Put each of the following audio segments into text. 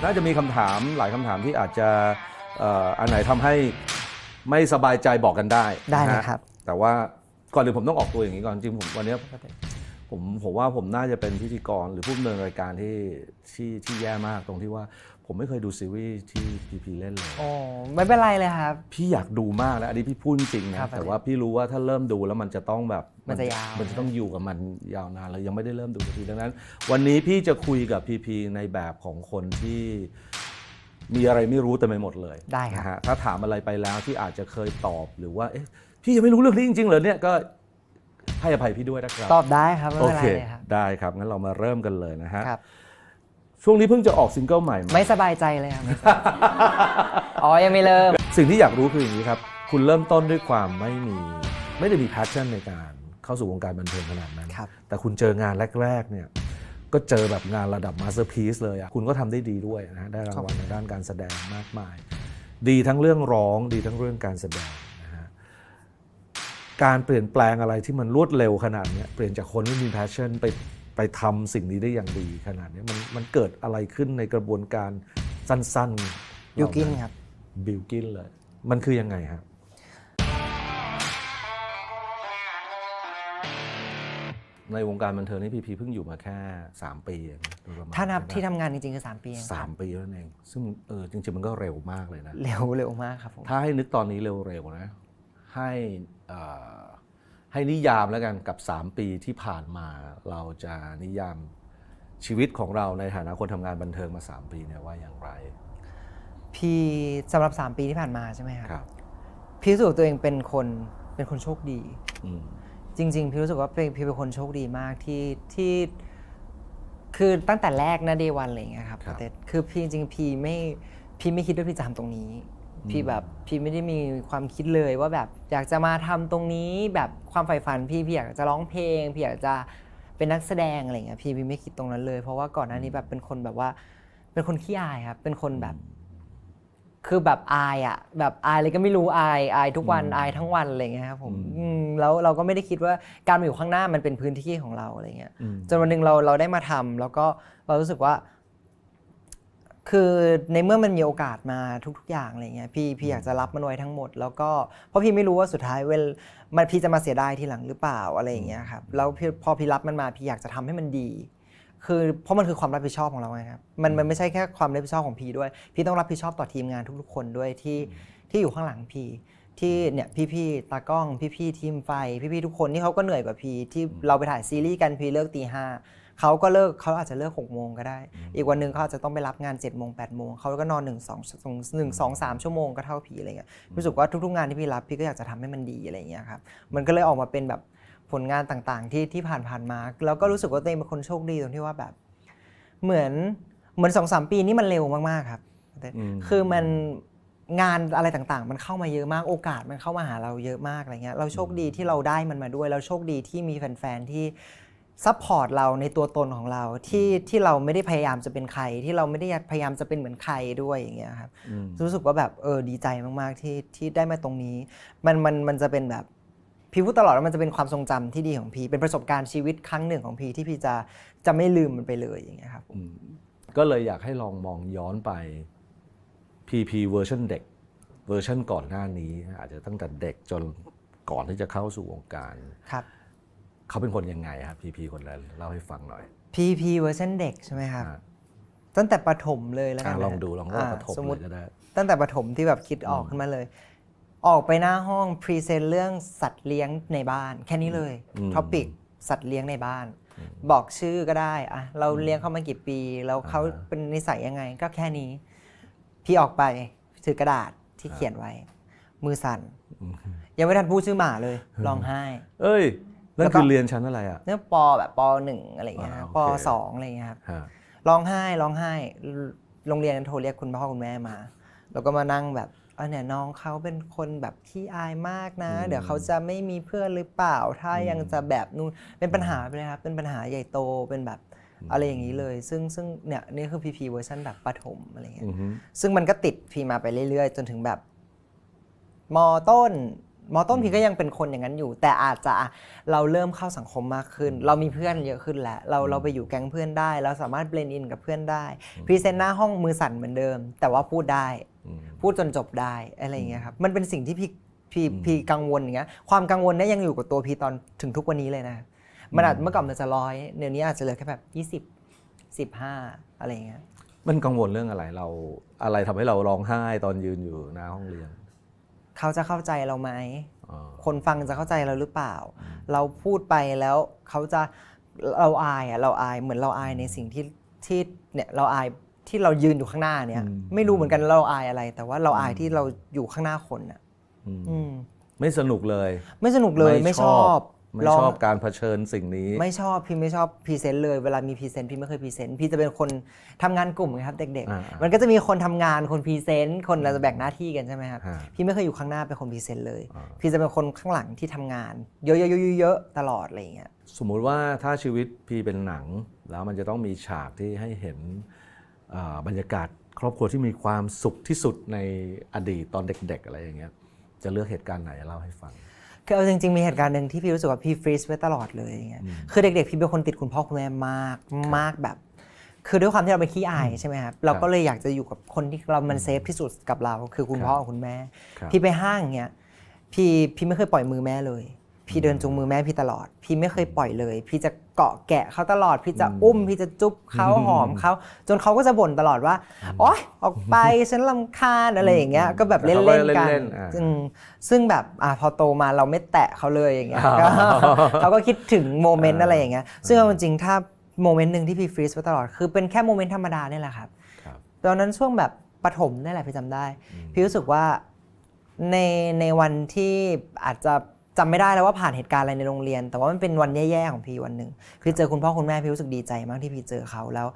น่าจะมีคำถามหลายคำถามที่อาจจะอันไหนทำให้ไม่สบายใจบอกกันได้เลยครับแต่ว่าก่อนอื่นผมต้องออกตัวอย่างนี้ก่อนจริงผมวันนี้ผมว่าผมน่าจะเป็นพิธีกรหรือผู้ดำเนินรายการที่แย่มากตรงที่ว่าผมไม่เคยดูซีรีส์ที่พีเล่นเลยโอ้ไม่เป็นไรเลยครับพี่อยากดูมากแล้วอันนี้พี่พูดจริงนะแต่ว่าพี่รู้ว่าถ้าเริ่มดูแล้วมันจะต้องแบบมันจะยาวมันจะต้องอยู่กับมันยาวนานเลยยังไม่ได้เริ่มดูสักทีดังนั้นวันนี้พี่จะคุยกับพีในแบบของคนที่มีอะไรไม่รู้เต็มไปหมดเลยได้ครับนะฮะถ้าถามอะไรไปแล้วที่อาจจะเคยตอบหรือว่าเอ๊ะพี่ยังไม่รู้เรื่องนี้จริงๆเหรอเนี่ยก็ให้อภัยพี่ด้วยนะครับตอบได้ครับไม่โอเป็นไรเคเลยครับได้ครับงั้นเรามาเริ่มกันเลยนะฮะครับช่วงนี้เพิ่งจะออกซิงเกิลใหม่ไม่สบายใจเลยครับอ๋อยังไม่เริ่มสิ่งที่อยากรู้คืออย่างนี้ครับคุณเริ่มต้นด้วยความไม่ได้มีแพชชั่นในการเข้าสู่วงการบันเทิงขนาดนั้นแต่คุณเจองานแรกๆเนี่ยก็เจอแบบงานระดับมาสเตอร์พีซเลยอ่ะคุณก็ทำได้ดีด้วยนะได้รางวัลในด้านการแสดงมากมายดีทั้งเรื่องร้องดีทั้งเรื่องการแสดงนะฮะการเปลี่ยนแปลงอะไรที่มันรวดเร็วขนาดนี้เปลี่ยนจากคนไม่มีแพชชั่นไปทำสิ่งนี้ได้อย่างดีขนาดนี้มันเกิดอะไรขึ้นในกระบวนการสั้นๆบิลกินครับบิลกินเลยมันคือยังไงครับในวงการบันเทิงนี่พีเพิ่งอยู่มาแค่3 ปีเองถ้านับที่ทำงานจริงๆคือ3 ปี3 ปีนั่นเองซึ่งจริงๆมันก็เร็วมากเลยนะเร็วมากครับผมถ้าให้นึกตอนนี้เร็วๆนะให้นิยามแล้วกันกับ3 ปีที่ผ่านมาเราจะนิยามชีวิตของเราในฐานะคนทำงานบันเทิงมา3 ปีเนี่ยว่าอย่างไรพี่สำหรับ3 ปีที่ผ่านมาใช่ไหมครับพี่รู้สึกตัวเองเป็นคนโชคดีจริงๆพี่รู้สึกว่าพี่เป็นคนโชคดีมากที่คือตั้งแต่แรกนะเดย์วันอะไรอย่างเงี้ยครับแต่คือพี่จริงๆพี่ไม่คิดว่าพี่จะทำตรงนี้พี่ไม่ได้มีความคิดเลยว่าแบบอยากจะมาทำตรงนี้แบบความใฝ่ฝันพี่อยากจะร้องเพลงพี่อยากจะเป็นนักแสดงอะไรอย่างเงี้ยพี่ไม่คิดตรงนั้นเลยเพราะว่าก่อนหน้านี้แบบเป็นคนแบบว่าเป็นคนขี้อายครับเป็นคนแบบคือแบบอายอ่ะแบบอายเลยก็ไม่รู้อายทุกวันอายทั้งวันอะไรเงี้ยครับผมแล้วเราก็ไม่ได้คิดว่าการมาอยู่ข้างหน้ามันเป็นพื้นที่ของเราอะไรเงี้ยจนวันนึงเราได้มาทำแล้วก็เรารู้สึกว่าคือในเมื่อมันมีโอกาสมาทุกอย่างอะไรเงี้ยพี่อยากจะรับมันไว้ทั้งหมดแล้วก็เพราะพี่ไม่รู้ว่าสุดท้ายพี่จะมาเสียดายทีหลังหรือเปล่าอะไรอย่างเงี้ยครับแล้วพอพี่รับมันมาพี่อยากจะทำให้มันดีคือเพราะมันคือความรับผิดชอบของเราไงครับมันไม่ใช่แค่ความรับผิดชอบของพี่ด้วยพี่ต้องรับผิดชอบต่อทีมงานทุกๆคนด้วยที่อยู่ข้างหลังพี่ที่เนี่ยพี่ตากล้องพี่ทีมไฟพี่ทุกคนที่เขาก็เหนื่อยกว่าพี่ที่เราไปถ่ายซีรีส์กันพี่เลิกตี 5เขาอาจจะเลิก6 โมงก็ได้อีกวันนึงเขาอาจจะต้องไปรับงาน7 โมง 8 โมงเขาก็นอน1-2-3 ชั่วโมงก็เท่าพี่อะไรเงี้ยรู้สึกว่าทุกๆงานที่พี่รับพี่ก็อยากจะทำให้มันดีอะไรเงี้ยครับมันก็เลยออกมาเป็นแบบผลงานต่างๆที่ผ่านมาแล้วก็รู้สึกว่าตัวเองเป็นคนโชคดีตรงที่ว่าแบบเหมือน 2-3 ปีนี่มันเร็วมากๆครับคือมันงานอะไรต่างๆมันเข้ามาเยอะมากโอกาสมันเข้ามาหาเราเยอะมากอะไรเงี้ยเราโชคดีที่เราได้มันมาด้วยเราโชคดีที่มีแฟนๆที่ซัพพอร์ตเราในตัวตนของเราที่เราไม่ได้พยายามจะเป็นใครที่เราไม่ได้พยายามจะเป็นเหมือนใครด้วยอย่างเงี้ยครับรู้สึกว่าแบบดีใจมากๆที่ได้มาตรงนี้มันจะเป็นแบบพี่พูดตลอดว่ามันจะเป็นความทรงจำที่ดีของพี่เป็นประสบการณ์ชีวิตครั้งหนึ่งของพี่ที่พี่จะไม่ลืมมันไปเลยอย่างเงี้ยครับก็เลยอยากให้ลองมองย้อนไปพีเวอร์ชันเด็กเวอร์ชันก่อนหน้านี้อาจจะตั้งแต่เด็กจนก่อนที่จะเข้าสู่วงการครับเขาเป็นคนยังไงครับพีคนนั้นเล่าให้ฟังหน่อยพีเวอร์ชันเด็กใช่ไหมครับตั้งแต่ประถมเลยแล้วกันลองว่าประถมเลยก็ได้ตั้งแต่ประถมที่แบบคิดออกขึ้นมาเลยออกไปหน้าห้องพรีเซนต์เรื่องสัตว์เลี้ยงในบ้านแค่นี้เลยท็อปิกสัตว์เลี้ยงในบ้านบอกชื่อก็ได้อะเราเลี้ยงเขามากี่ปีแล้วเขาเป็นนิสัยยังไงก็แค่นี้พี่ออกไปถือกระดาษที่เขียนไว้มือสั่นยังไม่ทันพูดชื่อหมาเลยร้องไห้นั่นคือเรียนชั้นอะไรอ่ะเนี่ยป.แบบป.1 อะไรเงี้ยป.2 อะไรเงี้ยครับร้องไห้โรงเรียนโทรเรียกคุณพ่อคุณแม่มาแล้วก็มานั่งแบบเนี่ยน้องเขาเป็นคนแบบขี้อายมากนะเดี๋ยวเขาจะไม่มีเพื่อนหรือเปล่าถ้ายังจะแบบนู่นเป็นปัญหาไปเลยครับเป็นปัญหาใหญ่โตเป็นแบบอะไรอย่างนี้เลยซึ่งเนี่ยนี่คือพีเวอร์ชันแบบประถมอะไรเงี้ยซึ่งมันก็ติดพีมาไปเรื่อยๆจนถึงแบบม.ต้น มต้นพี่ก็ยังเป็นคนอย่างนั้นอยู่ แต่อาจจะเราเริ่มเข้าสังคมมากขึ้น เรามีเพื่อนเยอะขึ้นแล้วเราไปอยู่แก๊งเพื่อนได้เราสามารถเบลนด์อินกับเพื่อนได้พรีเซนต์หน้าห้องมือสั่นเหมือนเดิมแต่ว่าพูดได้พูดจนจบได้อะไรอย่างเงี้ยครับมันเป็นสิ่งที่พี่กังวลอย่างเงี้ยความกังวลเนี่ยยังอยู่กับตัวพี่ตอนถึงทุกวันนี้เลยนะมันอาจเมื่อก่อนมันจะ100เดี๋ยวนี้อาจจะเหลือแค่แบบ20 15อะไรอย่างเงี้ยมันกังวลเรื่องอะไรอะไรทำให้เราร้องไห้ตอนยืนอยู่หน้าห้องเรียนเขาจะเข้าใจเราไหมคนฟังจะเข้าใจเราหรือเปล่าเราพูดไปแล้วเขาจะเราอายเหมือนเราอายในสิ่งที่เนี่ยเราอายที่เรายืนอยู่ข้างหน้าเนี่ยไม่รู้เหมือนกันเราอายอะไรแต่ว่าเราอายที่เราอยู่ข้างหน้าคนอ่ะไม่สนุกเลยไม่สนุกเลยไม่ชอบการเผชิญสิ่งนี้ไม่ชอบพี่ไม่ชอบพรีเซนต์เลยเวลามีพรีเซนต์พี่ไม่เคยพรีเซนต์พี่จะเป็นคนทำงานกลุ่มไงครับเด็กๆมันก็จะมีคนทำงานคนพรีเซนต์คนเราจะแบ่งหน้าที่กันใช่ไหมครับพี่ไม่เคยอยู่ข้างหน้าเป็นคนพรีเซนต์เลยพี่จะเป็นคนข้างหลังที่ทำงานเยอะๆตลอดอะไรอย่างเงี้ยสมมุติว่าถ้าชีวิตพี่เป็นหนังแล้วมันจะต้องมีฉากที่ให้เห็นบรรยากาศครอบครัวที่มีความสุขที่สุดในอดีตตอนเด็กๆอะไรอย่างเงี้ยจะเลือกเหตุการณ์ไหนเล่าให้ฟังคือเอาจริงๆมีเหตุการณ์หนึ่งที่พี่รู้สึกว่าพี่ฟรีซไว้ตลอดเลยอย่างเงี้ยคือเด็กๆพี่เป็นคนติดคุณพ่อคุณแม่มากแบบคือด้วยความที่เราเป็นขี้อายใช่ไหมครับเราก็เลยอยากจะอยู่กับคนที่เรามันเซฟที่สุดกับเราคือคุณพ่อกับคุณแม่พี่ไปห้างเงี้ยพี่ไม่เคยปล่อยมือแม่เลยพี่เดินจูงมือแม่พี่ตลอดพี่ไม่เคยปล่อยเลยพี่จะเกาะแกะเขาตลอดพี่จะอุ้มพี่จะจุ๊บเขาหอมเขาจนเขาก็จะบ่นตลอดว่าโอ๊ยออกไปฉันรำคาญอะไรอย่างเงี้ยก็แบบเล่นๆกันซึ่งแบบพอโตมาเราไม่แตะเขาเลยอย่างเงี้ยเขาก็คิดถึงโมเมนต์อะไรอย่างเงี้ยซึ่งเอาจริงๆถ้าโมเมนต์นึงที่พี่ฟรีซไว้ตลอดคือเป็นแค่โมเมนต์ธรรมดาเนี่ยแหละครับตอนนั้นช่วงแบบประถมนี่แหละพี่จำได้พี่รู้สึกว่าในวันที่อาจจะจำไม่ได้แล้วว่าผ่านเหตุการณ์อะไรในโรงเรียนแต่ว่ามันเป็นวันแย่ๆของพี่วันหนึ่งคือเจอคุณพ่อคุณแม่พี่รู้สึกดีใจมากที่พี่เจอเขาแล้ว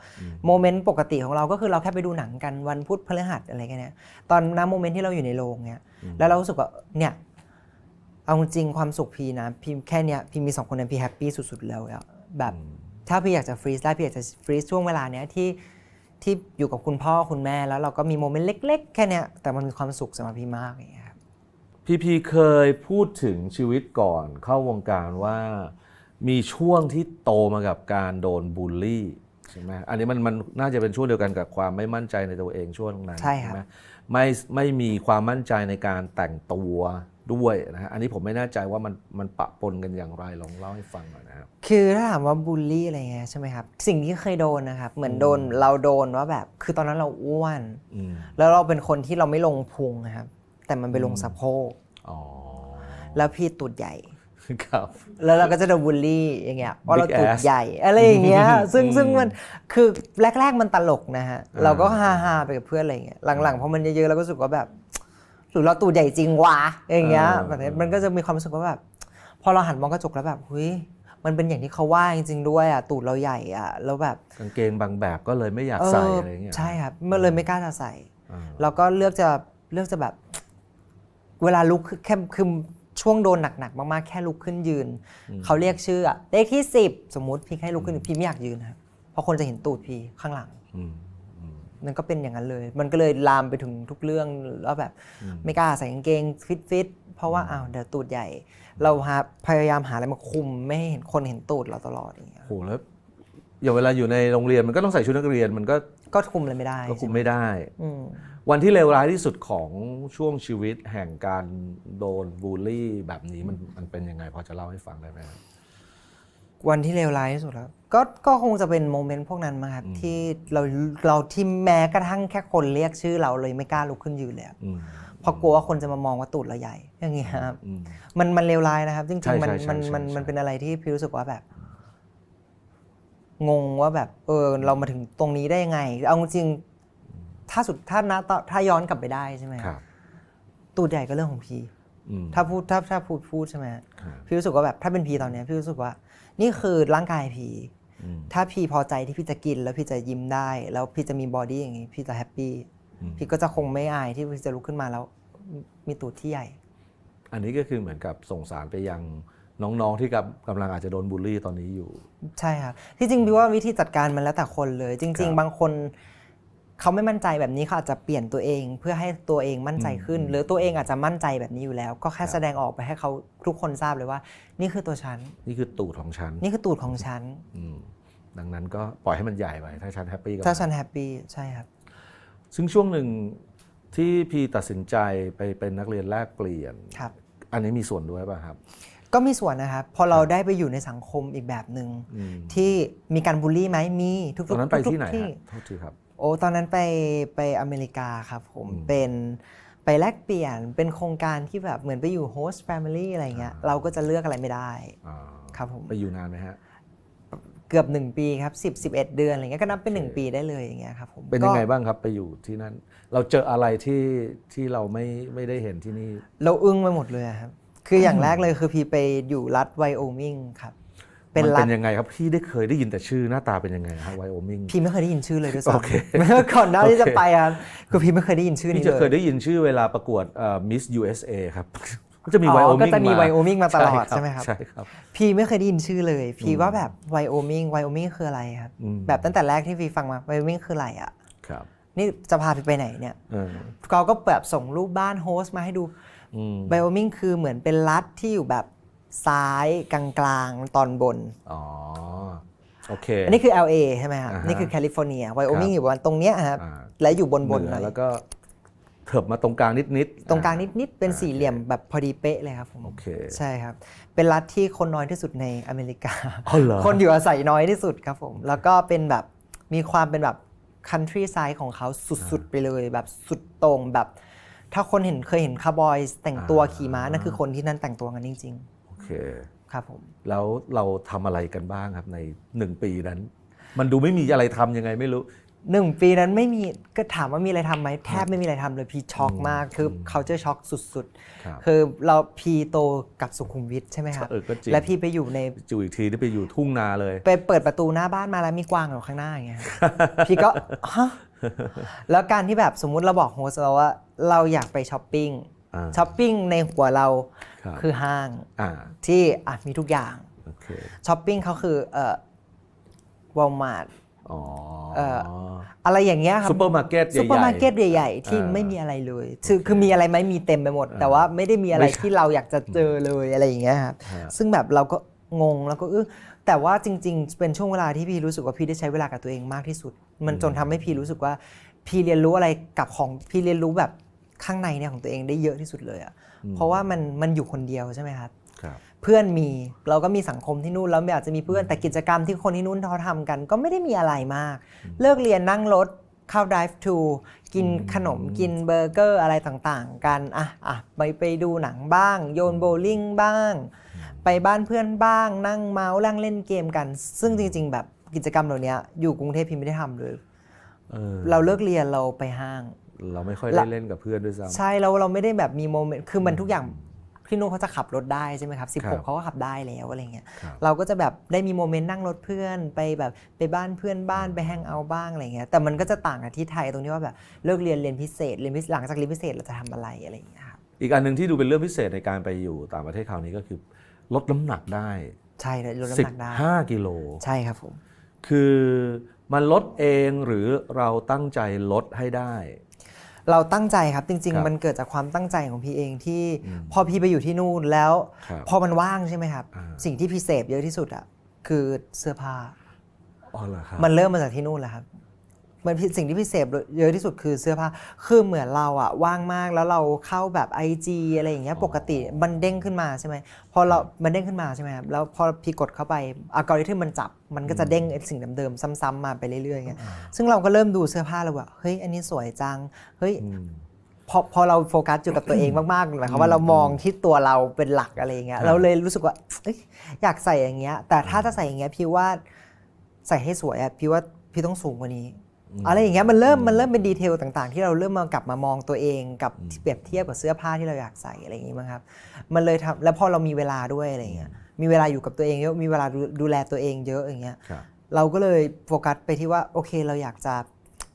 โมเมนต์ปกติของเราก็คือเราแค่ไปดูหนังกันวันพุธพฤหัสอะไรกันเนี่ยตอนนั้นโมเมนต์ที่เราอยู่ในโรงเนี่ยแล้วเรารู้สึกว่าเนี่ยเอาจริงความสุขพี่นะพี่แค่เนี้ยพี่มี2คนนั้นพี่แฮปปี้สุดๆแล้วแบบถ้าพี่อยากจะฟรีซได้พี่อยากจะฟรีซช่วงเวลาเนี้ยที่อยู่กับคุณพ่อคุณแม่แล้วเราก็มีโมเมนต์เล็กๆแค่เนี้ยแต่มันมีความสุขสำหรับพี่มากอย่างเงี้ยพี่เคยพูดถึงชีวิตก่อนเข้าวงการว่ามีช่วงที่โตมากับการโดนบูลลี่ใช่ไหมอันนี้มันน่าจะเป็นช่วงเดียวกันกับความไม่มั่นใจในตัวเองช่วงนั้นใช่ไหมไม่มีความมั่นใจในการแต่งตัวด้วยนะฮะอันนี้ผมไม่แน่ใจว่ามันปะปนกันอย่างไรลองเล่าให้ฟังหน่อยนะครับคือถ้าถามว่าบูลลี่อะไรเงี้ยใช่ไหมครับสิ่งที่เคยโดนนะครับเหมือนเราโดนว่าแบบคือตอนนั้นเราอ้วนแล้วเราเป็นคนที่เราไม่ลงพุงนะครับแต่มันไปลงสะโพกแล้วพี่ตูดใหญ่แล้วเราก็จะโดนบูลลี่อย่างเงี้ยว่าเราตูดใหญ่อะไรอย่างเงี้ยซึ่งมันคือแรกๆมันตลกนะฮะเราก็ฮาไปกับเพื่อนอะไรเงี้ยหลังๆพอมันเยอะๆเราก็รู้สึกว่าแบบหรือเราตูดใหญ่จริงวะอย่างเงี้ยแบบนี้มันก็จะมีความรู้สึกว่าแบบพอเราหันมองกระจกแล้วแบบเฮ้ยมันเป็นอย่างที่เขาว่าจริงๆด้วยอ่ะตูดเราใหญ่อ่ะแล้วแบบกางเกงบางแบบก็เลยไม่อยากใส่อะไรเงี้ยใช่ครับมันเลยไม่กล้าจะใส่แล้วก็เลือกจะแบบเวลาลุกคือช่วงโดนหนักๆมากๆแค่ลุกขึ้นยืนเขาเรียกชื่ออะเลขที่10สมมุติพี่แค่ลุกขึ้นพี่ไม่อยากยืนครับเพราะคนจะเห็นตูดพี่ข้างหลังมันก็เป็นอย่างนั้นเลยมันก็เลยลามไปถึงทุกเรื่องแล้วแบบไม่กล้าใส่กางเกงฟิตเพราะว่าเดี๋ยวตูดใหญ่เราพยายามหาอะไรมาคุมไม่ให้เห็นคนเห็นตูดเราตลอดอย่างเงี้ยโหแล้วอย่างเวลาอยู่ในโรงเรียนมันก็ต้องใส่ชุดนักเรียนมันก็คุมอะไรไม่ได้ก็คุมไม่ได้วันที่เลวร้ายที่สุดของช่วงชีวิตแห่งการโดนบูลลี่แบบนี้มันเป็นยังไงพอจะเล่าให้ฟังได้ไหมวันที่เลวร้ายที่สุดแล้วก็คงจะเป็นโมเมนต์พวกนั้นมาครับที่เราที่แม้กระทั่งแค่คนเรียกชื่อเราเลยไม่กล้าลุกขึ้นยืนเลยเพราะกลัวว่าคนจะมามองว่าตูดเราใหญ่อย่างเงี้ยครับมันเลวร้ายนะครับจริงๆมันเป็นอะไรที่พี่รู้สึกว่าแบบงงว่าแบบเรามาถึงตรงนี้ได้ยังไงเอาจริงถ้าย้อนกลับไปได้ใช่ไหมครับตูดใหญ่ก็เรื่องของพี่ถ้าพูดใช่ไหมพี่รู้สึกว่าแบบถ้าเป็นพี่ตอนนี้พี่รู้สึกว่านี่คือร่างกายพี่ถ้าพี่พอใจที่พี่จะกินแล้วพี่จะยิ้มได้แล้วพี่จะมีบอดี้อย่างนี้พี่จะแฮปปี้พี่ก็จะคงไม่อายที่พี่จะลุกขึ้นมาแล้วมีตูดที่ใหญ่อันนี้ก็คือเหมือนกับส่งสารไปยังน้องๆที่กำลังอาจจะโดนบูลลี่ตอนนี้อยู่ใช่ครับที่จริงพี่ว่าวิธีจัดการมันแล้วแต่คนเลยจริงๆบางคน เขาไม่มั่นใจแบบนี้เขาอาจจะเปลี่ยนตัวเองเพื่อให้ตัวเองมั่นใจขึ้น หรือตัวเองอาจจะมั่นใจแบบนี้อยู่แล้ว ก็แค่แสดงออกไปให้เขาทุกคนทราบเลยว่านี่คือตัวฉัน นี่คือตูดของฉัน นี่คือตูดของฉัน ดังนั้นก็ปล่อยให้มันใหญ่ไปถ้าฉันแฮปปี้กับ ถ้าฉันแฮปปี้ใช่ครับ ซึ่งช่วงหนึ่งที่พี่ตัดสินใจไปเป็นนักเรียนแลกเปลี่ยน ครับ อันนี้มีส่วนด้วยป่ะครับ ก็มีส่วนนะครับพอเราได้ไปอยู่ในสังคมอีกแบบหนึ่งที่มีการบูลลี่ไหมมีทุกๆ ตอนนั้นไปที่ไหน ที่ ฮะโทษทีครับ โอ้ตอนนั้นไปอเมริกาครับผมเป็นไปแลกเปลี่ยนเป็นโครงการที่แบบเหมือนไปอยู่โฮสต์แฟมิลี่อะไรเงี้ยเราก็จะเลือกอะไรไม่ได้ครับผม ไปอยู่นานไหมฮะ เกือบ1 ปีครับ11 เดือนอะไรเงี้ยก็นับเป็น1 ปีได้เลยอย่างเงี้ยครับผม เป็นยังไงบ้างครับไปอยู่ที่นั่นเราเจออะไรที่เราไม่ได้เห็นที่นี่ เราอึ้งไปหมดเลยครับคืออย่างแรกเลยคือพี่ไปอยู่รัฐไวโอมิงครับ มันเป็นยังไงครับพี่เคยได้ยินแต่ชื่อหน้าตาเป็นยังไงฮะไวโอมิง พี่ไม่เคยได้ยินชื่อเลยด้วย โอ ซ้ำ เค เมื่อก่อนหน้าที่จะไปครับคือพี่ไม่เคยได้ยินชื่อนี้ พี่ เลย จะเคยได้ยินชื่อเวลาประกวดMiss USA ครับก็จะมีไวโอมิง ก็จะมีไวโอมิงมาตลอดใช่ไหมครับ ใช่ครับ พี่ไม่เคยได้ยินชื่อเลยพี่ว่าแบบไวโอมิงคืออะไรครับแบบตั้งแต่แรกที่พี่ฟังมาไวโอมิงคืออะไรอ่ะ ครับ นี่จะพาพี่ไปไหนเนี่ยเขาก็แบบส่งรูปบ้านโฮสต์มาให้ดูไวโอมิงคือเหมือนเป็นรัฐที่อยู่แบบซ้ายกลางๆตอนบนอ๋อโอเค อันนี้คือ LA ใช่ไหมครับนี่คือแคลิฟอร์เนียไวโอมิงอยู่ประมาณตรงเนี้ยครับและอยู่บนหน่อย แล้วก็เถิบมาตรงกลางนิดๆ ตรงกลางนิดเป็นสี่เหลี่ยมแบบพอดีเป๊ะเลยครับผม โอเค ใช่ครับเป็นรัฐที่คนน้อยที่สุดในอเมริกา อ๋อเหรอ คนอยู่อาศัยน้อยที่สุดครับผมแล้วก็เป็นแบบมีความเป็นแบบคันทรีไซด์ของเขาสุดๆไปเลยแบบสุดโต่งแบบถ้าคนเคยเห็นคาร์บอยแต่งตัวขี่ม้านั่นคือคนที่นั่นแต่งตัวกันจริงโอเค ๆครับผม แล้วเราทำอะไรกันบ้างครับใน1 ปีนั้น มันดูไม่มีอะไรทำยังไงไม่รู้ 1 ปีนั้นไม่มีก็ถามว่ามีอะไรทำไหมแทบไม่มีอะไรทำเลยพี่ช็อกมากคือเขาเจอช็อกสุดๆคือเราพี่โตกับสุขุมวิทใช่ไหมครับและพี่ไปอยู่ในจู่อีกทีที่ไปอยู่ทุ่งนาเลยไปเปิดประตูหน้าบ้านมาแล้วมีกวางอยู่ข้างหน้าอย่างเงี้ย พี่ก็ฮะแล้วการที่แบบสมมุติเราบอกโฮสต์เราว่าเราอยากไปช้อปปิ้งในหัวเราคือห้างที่มีทุกอย่างช้อปปิ้งเขาคือวอลมาร์ทอะไรอย่างเงี้ยครับซูเปอร์มาร์เก็ตใหญ่ๆที่ไม่มีอะไรเลยคือมีอะไรไหมมีเต็มไปหมดแต่ว่าไม่ได้มีอะไรที่เราอยากจะเจอเลยอะไรอย่างเงี้ยครับซึ่งแบบเราก็งงแล้วก็แต่ว่าจริงๆเป็นช่วงเวลาที่พี่รู้สึกว่าพี่ได้ใช้เวลากับตัวเองมากที่สุดมันจนทำให้พี่รู้สึกว่าพี่เรียนรู้อะไรกับของพี่เรียนรู้แบบข้างในเนี่ยของตัวเองได้เยอะที่สุดเลยอ่ะเพราะว่ามันอยู่คนเดียวใช่ไหมครับเพื่อนมีเราก็มีสังคมที่นู่นแล้วไม่อาจจะมีเพื่อนแต่กิจกรรมที่คนที่นู่นเขาทำกันก็ไม่ได้มีอะไรมากเลิกเรียนนั่งรถเข้า drive to กินขนมกินเบอร์เกอร์อะไรต่างๆกันไปดูหนังบ้างโยนโบว์ลิ่งบ้างไปบ้านเพื่อนบ้างนั่งเมาส์นั่งเล่นเกมกันซึ่งจริงๆแบบกิจกรรมเหล่านี้อยู่กรุงเทพพี่ไม่ได้ทำเลยเราเลิกเรียนเราไปห้างเราไม่ค่อยได้เล่นกับเพื่อนด้วยซ้ำใช่เราไม่ได้แบบมีโมเมนต์คือมันทุกอย่างพี่นุ่นเขาจะขับรถได้ใช่ไหมครับ16เขาก็ขับได้แล้วอะไรเงี้ยเราก็จะแบบได้มีโมเมนต์นั่งรถเพื่อนไปแบบไปบ้านเพื่อนบ้านไปแฮงเอาท์บ้างอะไรเงี้ยแต่มันก็จะต่างกับที่ไทยตรงที่ว่าแบบเลิกเรียนพิเศษหลังจากเรียนพิเศษเราจะทำอะไรอะไรอย่างเงี้ยครับอีกอันนึงที่ดูเป็นเรื่องพิเศษในการไปอยู่ต่างประเทศคราวนี้ก็คือลดน้ำหนักได้ใช่ลดน้ำหนักได้15 กิโลใช่ครับผมคือมันลดเองหรือเราตั้งใจลดให้ได้เราตั้งใจครับจริงๆมันเกิดจากความตั้งใจของพี่เองที่พอพี่ไปอยู่ที่นู่นแล้วพอมันว่างใช่ไหมครับสิ่งที่พี่เสพเยอะที่สุดอ่ะคือเสื้อผ้ามันเริ่มมาจากที่นู่นแหละครับมันสิ่งที่พี่เสพเยอะที่สุดคือเสื้อผ้าคือเหมือนเราอ่ะว่างมากแล้วเราเข้าแบบ IG อะไรอย่างเงี้ยปกติมันเด้งขึ้นมาใช่ไหมพอมันเด้งขึ้นมาใช่ไหมครับแล้วพอพี่กดเข้าไปอัลกอริทึมมันจับมันก็จะเด้งสิ่งเดิมๆซ้ำๆมาไปเรื่อยๆอย่างเงี้ยซึ่งเราก็เริ่มดูเสื้อผ้าแล้วว่าเฮ้ยอันนี้สวยจังเฮ้ยพอเราโฟกัสอยู่กับตัวเองมากๆหมายความว่าเรามองที่ตัวเราเป็นหลักอะไรอย่างเงี้ยเราเลยรู้สึกว่าอยากใส่อย่างเงี้ยแต่ถ้าจะใส่อย่างเงี้ยพี่ว่าใส่ให้สวยอ่ะพี่ว่าพี่ต้องสูงกว่านี้อะไรอย่างเงี้ยมันเริ่มเป็นดีเทลต่างๆที่เราเริ่มมากลับมามองตัวเองกับเปรียบเทียบกับเสื้อผ้าที่เราอยากใส่อะไรอย่างงี้มั้งครับมันเลยทำแล้วพอเรามีเวลาด้วยอะไรอย่างเงี้ยมีเวลาอยู่กับตัวเองเยอะมีเวลาดูแลตัวเองเยอะอย่างเงี้ยเราก็เลยโฟกัสไปที่ว่าโอเคเราอยากจะ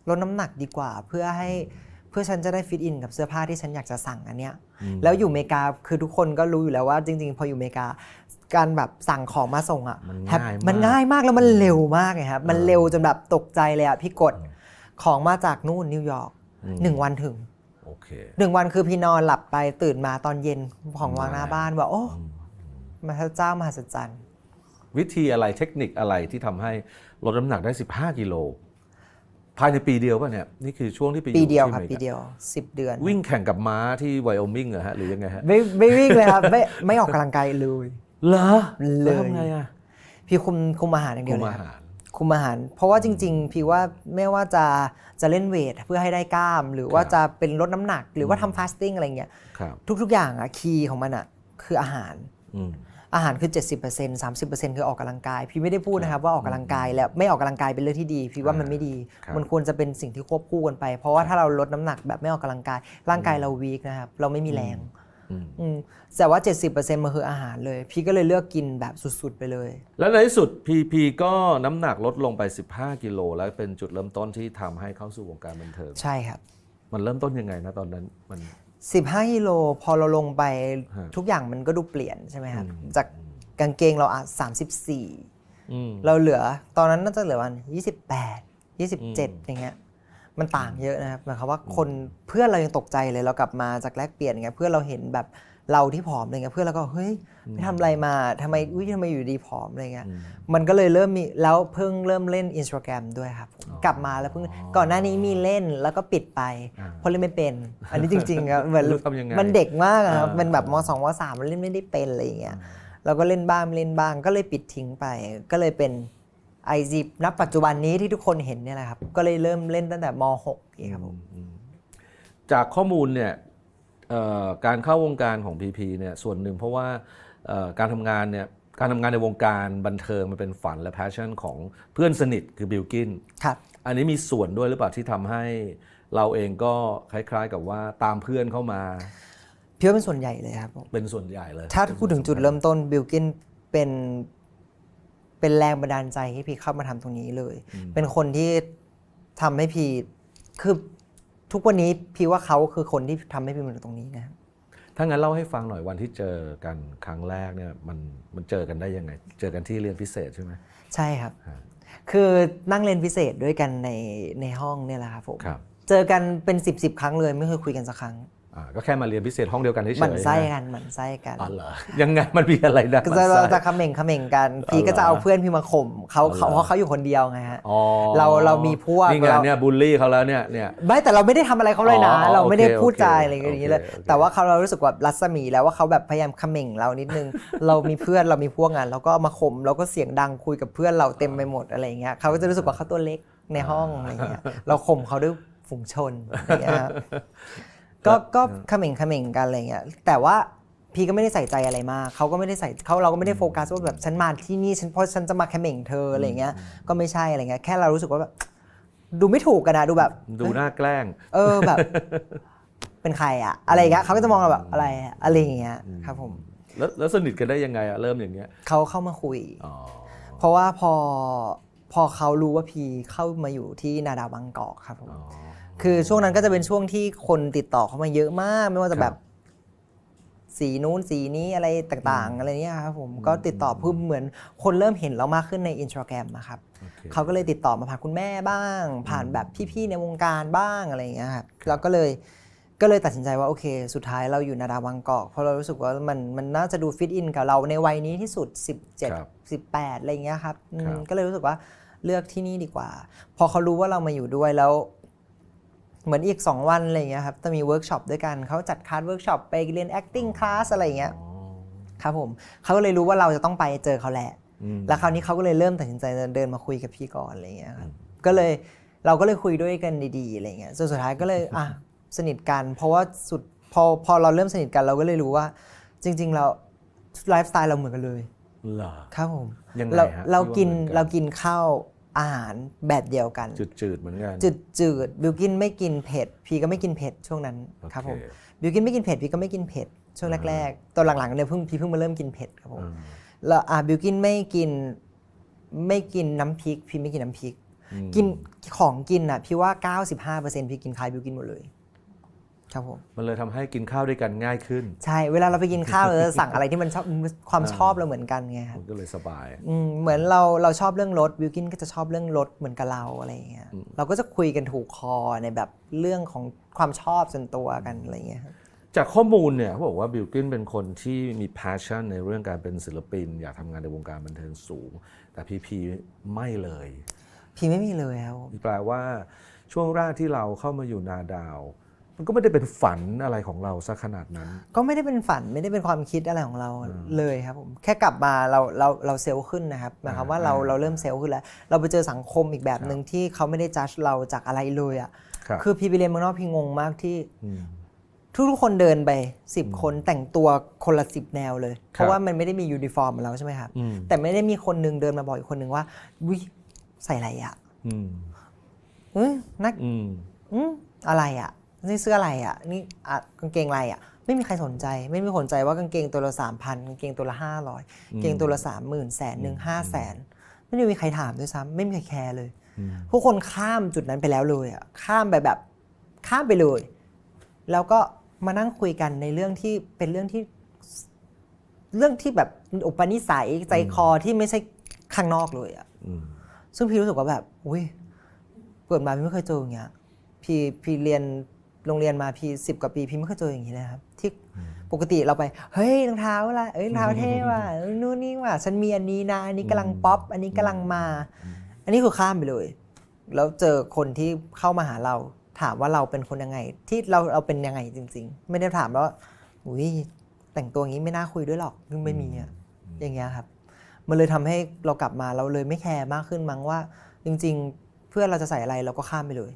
ลดน้ำหนักดีกว่าเพื่อฉันจะได้ฟิตอินกับเสื้อผ้าที่ฉันอยากจะสั่งอันเนี้ยแล้วอยู่อเมริกาคือทุกคนก็รู้อยู่แล้วว่าจริงๆพออยู่อเมริกาการแบบสั่งของมาส่งอ่ะมันง่ายมากแล้วมันเร็วมากเลยครับมันเร็วจนแบบตกใจเลยอ่ะพี่กด ของมาจากนู่นนิวยอร์ก1 วันถึง โอเค 1 วันคือพี่นอนหลับไปตื่นมาตอนเย็นของวางหน้าบ้านว่าโอ้มหัศจรรย์มหัศจรรย์ วิธีอะไรเทคนิคอะไรที่ทำให้ลดน้ำหนักได้15 กิโลภายในปีเดียวป่ะเนี่ยนี่คือช่วงที่ไปอยู่ ปีเดียว ที่ ครับ อมริกา ปีเดียว10 เดือน วิ่งแข่งกับม้าที่ไวโอมิงเหรอฮะหรือยังไงฮะ ไม่วิ่งเลยครับไม่ออกกำลังกายเลย เหรอ เลย ทำไงอ่ะ พี่คุมอาหารอย่างเดียว คุม เลย อา ครับ หาร คุมอาหาร เพราะว่าจริงๆ พี่ว่าไม่ว่าจะเล่นเวทเพื่อให้ได้กล้าม หรือว่าจะเป็นลดน้ำหนัก หรือว่าทำฟาสติ้งอะไรเงี้ย ครับ ทุกๆอย่างอะคีย์ของมันอะคืออาหาร อืม อาหารคือ 70% 30% คือออกกำลังกาย พี่ไม่ได้พูดนะครับว่าออกกำลังกายแล้วไม่ออกกำลังกายเป็นเรื่องที่ดี พี่ว่ามันไม่ดี ครับ มันควรจะเป็นสิ่งที่ควบคู่กันไป เพราะว่าถ้าเราลดน้ำหนักแบบไม่ออกกำลังกาย ร่างกายเราวีคนะครับเราไม่มีแรง แต่ว่า 70% มันคืออาหารเลย พี่ก็เลยเลือกกินแบบสุดๆไปเลย แล้วในที่สุดพีก็น้ำหนักลดลงไป15 กิโลแล้วเป็นจุดเริ่มต้นที่ทำให้เข้าสู่วงการบันเทิง ใช่ครับ มันเริ่มต้นยังไงนะตอนนั้นมัน 15 กิโลพอเราลงไป ฮะ ทุกอย่างมันก็ดูเปลี่ยนใช่ไหมครับ จากกางเกงเรา34 อืม เราเหลือตอนนั้นน่าจะเหลือวัน28 27อย่างเงี้ยมันต่างเยอะนะครับหมายความว่าคนเพื่อนเรายังตกใจเลยเรากลับมาจากแลกเปลี่ยนอย่างเงี้ยเพื่อนเราเห็นแบบเราที่ผอมอะไรเงี้ยเพื่อนเราก็เฮ้ยไปทำอะไรมาทำไมอยู่ดีผอมอะไรเงี้ยมันก็เลยเริ่มมีแล้วเพิ่งเริ่มเล่น Instagram ด้วยครับผมกลับมาแล้วเพิ่งก่อนหน้านี้มีเล่นแล้วก็ปิดไปเพราะเล่นไม่เป็น อันนี้จริงๆครับเหมือน รู้ทำยังไง มันเด็กมากอะครับ อ่า มันแบบม2ม3มันเล่นไม่ได้เป็นอะไรอย่างเงี้ยเราก็เล่นบ้างไม่เล่นบ้างก็เลยปิดทิ้งไป ก็เลยเป็นไอจีณปัจจุบันนี้ที่ทุกคนเห็นเนี่ยแหละครับก็เลยเริ่มเล่นตั้งแต่ม6เองครับผม จากข้อมูลเนี่ยการเข้าวงการของ PP เนี่ยส่วนหนึ่งเพราะว่าการทำงานในวงการบันเทิงมันเป็นฝันและ passion ของเพื่อนสนิทคือบิลกิน ครับ อันนี้มีส่วนด้วยหรือเปล่าที่ทำให้เราเองก็คล้ายๆกับว่าตามเพื่อนเข้ามา พี่ว่าเป็นส่วนใหญ่เลยครับผม เป็นส่วนใหญ่เลย ถ้าพูดถึงจุดเริ่มต้นบิลกินเป็นแรงบันดาลใจให้พี่เข้ามาทำตรงนี้เลย เป็นคนที่ทำให้พี่คือทุกวันนี้พี่ว่าเขาคือคนที่ทำให้พี่มาถึงตรงนี้นะครับ ถ้างั้นเล่าให้ฟังหน่อยวันที่เจอกันครั้งแรกเนี่ยมันเจอกันได้ยังไง เจอกันที่เรียนพิเศษใช่ไหม ใช่ครับ คือนั่งเรียนพิเศษด้วยกันในห้องเนี่ยแหละครับผม ครับ เจอกันเป็น10ครั้งเลยไม่เคยคุยกันสักครั้ง ก็แค่มาเรียนพิเศษห้องเดียวกันเฉยๆ หมั่นไส้ นะ กันหมั่นไส้กัน อ๋อเหรอยังไงมันมีอะไรนะ ก็ หมั่น เรา ไส้ จะเขม่งกัน พี่ก็จะเอาเพื่อนพี่มาข่มเขาเพราะเขาอยู่คนเดียวไงฮะ อ๋อ เรามีพวก นี่ไงเนี่ยบูลลี่เขาแล้วเนี่ย ไม่แต่เราไม่ได้ทำอะไรเขาเลยนะ อ๋อ เราไม่ได้ โอเค พูดจา โอเค อะไรอย่างนี้เลย โอเค แต่ว่าเรารู้สึกว่ารัศมีแล้วว่าเขาแบบพยายามเขม่งเรานิดนึง เรามีเพื่อนเรามีพวกงานเราก็เอามาข่มเราก็เสียงดังคุยกับเพื่อนเราเต็มไปหมดอะไรอย่างเงี้ยเขาก็จะรู้สึกว่าเขาตัวเล็กในห้องอะไรเงี้ยเราข่มเขาด้วยฝูงชนอย่างเงี้ยครับก็เขม่งกันอะไรเงี้ยแต่ว่าพี่ก็ไม่ได้ใส่ใจอะไรมากเขาก็ไม่ได้ใส่เราก็ไม่ได้โฟกัสว่าแบบฉันมาที่นี่เพราะฉันจะมาเขม่งเธออะไรเงี้ยก็ไม่ใช่อะไรเงี้ยแค่เรารู้สึกว่าแบบดูไม่ถูกกันนะดูแบบ ดูน่าแกล้ง แบบ เป็นใครอะอะไรอย่างเงี้ยเขาก็จะมองเราแบบอะไรอะอะไรอย่างเงี้ยครับผม แล้วสนิทกันได้ยังไงอะเริ่มอย่างเงี้ย เขาเข้ามาคุย อ๋อ เพราะว่าพอเขารู้ว่าพีเข้ามาอยู่ที่นาดาวบางกอกครับผม อ๋อ คือช่วงนั้นก็จะเป็นช่วงที่คนติดต่อเข้ามาเยอะมาก ไม่ว่าจะ ครับ แบบสีนู้นสีนี้อะไรต่างๆอะไรเนี้ยครับผมก็ติดต่อเพิ่มเหมือนคนเริ่มเห็นเรามากขึ้นใน Instagram นะครับ โอเค เขาก็เลยติดต่อมาผ่านคุณแม่บ้าง ผ่านแบบพี่ๆในวงการบ้างอะไรอย่างเงี้ยครับแล้วก็เลยตัดสินใจว่าโอเค สุดท้ายเราอยู่นาดาวบางกอกเพราะเรารู้สึกว่ามันน่าจะดูฟิตอินกับเราในวัยนี้ที่สุด ครับ 17 18อะไรอย่างเงี้ยครับ ครับ ก็เลยรู้สึกว่าเลือกที่นี่ดีกว่า พอเขารู้ว่าเรามาอยู่ด้วยแล้ว เหมือนอีก2วันอะไรอย่างเงี้ยครับจะมีเวิร์กช็อปด้วยกันเขาจัดคลาสเวิร์กช็อปไปเรียน acting class อะไรอย่างเงี้ย อ๋อ ครับผมเขาก็เลยรู้ว่าเราจะต้องไปเจอเขาแหละ อืม แล้วคราวนี้เขาก็เลยเริ่มตัดสินใจเดินมาคุยกับพี่ก่อนอะไรเงี้ยครับเราก็เลยคุยด้วยกันดีๆอะไรเงี้ยจนสุดท้ายก็เลยสนิทกันเพราะว่าพอเราเริ่มสนิทกันเราก็เลยรู้ว่าจริงๆเราไลฟ์สไตล์เราเหมือนกันเลย เหรอ ครับผม ยังไง เรา ฮะ เรากิน ที่ว่าเหมือนกัน เรากินข้าวอาหารแบบเดียวกัน จืดๆเหมือนกัน จืดบิวกินไม่กินเผ็ดพี่ก็ไม่กินเผ็ดช่วงนั้น โอเค ครับผมบิวกินไม่กินเผ็ดพี่ก็ไม่กินเผ็ดช่วงแรกๆตอนหลังๆเนี่ยพี่เพิ่งมาเริ่มกินเผ็ดครับผม แล้วบิวกินไม่กินน้ำพริกพี่ไม่กินน้ำพริก กินของกินอ่ะพี่ว่า 95%พี่กินคล้ายบิวกินหมดเลย ครับผม มันเลยทำให้กินข้าวด้วยกันง่ายขึ้น ใช่เวลาเราไปกินข้าวเราจะสั่งอะไรที่มันชอบความชอบเราเหมือนกันไงครับ มันก็เลยสบาย เหมือนเราชอบเรื่องรถวิลกินก็จะชอบเรื่องรถเหมือนกับเราอะไรอย่างเงี้ยเราก็จะคุยกันถูกคอในแบบเรื่องของความชอบส่วนตัวกันอะไรอย่างเงี้ยครับ จากข้อมูลเนี่ยเขาบอกว่าบิลกินเป็นคนที่มี passion ในเรื่องการเป็นศิลปินอยากทำงานในวงการบันเทิงสูงแต่พีไม่เลย พี่ไม่มีเลยครับ แปลว่าช่วงแรกที่เราเข้ามาอยู่นาดาว มันก็ไม่ได้เป็นฝันอะไรของเราซะขนาดนั้น ก็ไม่ได้เป็นฝันไม่ได้เป็นความคิดอะไรของเราเลยครับผมแค่กลับมาเราเซลล์ขึ้นนะครับหมายความว่าเราเริ่มเซลล์ขึ้นแล้วเราไปเจอสังคมอีกแบบหนึ่งที่เขาไม่ได้จัดเราจากอะไรเลยอ่ะคือพี่ไปเรียนเมืองนอกพี่งงมากที่ทุกคนเดินไป10 คนแต่งตัวคนละ10 แนวเลยเพราะว่ามันไม่ได้มียูนิฟอร์มเหมือนเราใช่ไหมครับแต่ไม่ได้มีคนนึงเดินมาบอกอีกคนนึงว่าวิใส่อะไรอ่ะนักอะไรอ่ะนี่เสื้ออะไรอ่ะนี่กางเกงอะไรอ่ะไม่มีใครสนใจไม่มีคนสนใจว่ากางเกงตัวละ 3,000 กางเกงตัวละ 500 กางเกงตัวละ 30,000 100,000 500,000ไม่ได้มีใครถามด้วยซ้ำไม่มีใครแคร์เลยผู้คนข้ามจุดนั้นไปแล้วเลยอ่ะข้ามไปแบบข้ามไปเลยแล้วก็มานั่งคุยกันในเรื่องที่เป็นเรื่องที่แบบอุปนิสัยใจคอที่ไม่ใช่ข้างนอกเลยอ่ะซึ่งพี่รู้สึกว่าแบบอุ้ยเกิดมาพี่ไม่เคยเจออย่างเงี้ยพี่เรียนโรงเรียนมาพี่10 กว่าปีพี่ไม่เคยเจออย่างนี้เลยครับที่ปกติเราไปเฮ้ยรองเท้าอะไรรองเท้าเท่ว่ะนู่นนี่ว่ะฉันมีอันนี้นะอันนี้กำลังป๊อปอันนี้กำลังมาอันนี้คือข้ามไปเลยแล้วเจอคนที่เข้ามาหาเราถามว่าเราเป็นคนยังไงที่เราเป็นยังไงจริงๆไม่ได้ถามว่าอุ้ยแต่งตัวอย่างนี้ไม่น่าคุยด้วยหรอกไม่มีอะอย่างเงี้ยครับมันเลยทำให้เรากลับมาเราเลยไม่แคร์มากขึ้นมั้งว่าจริงๆเพื่อนเราจะใส่อะไรเราก็ข้ามไปเลย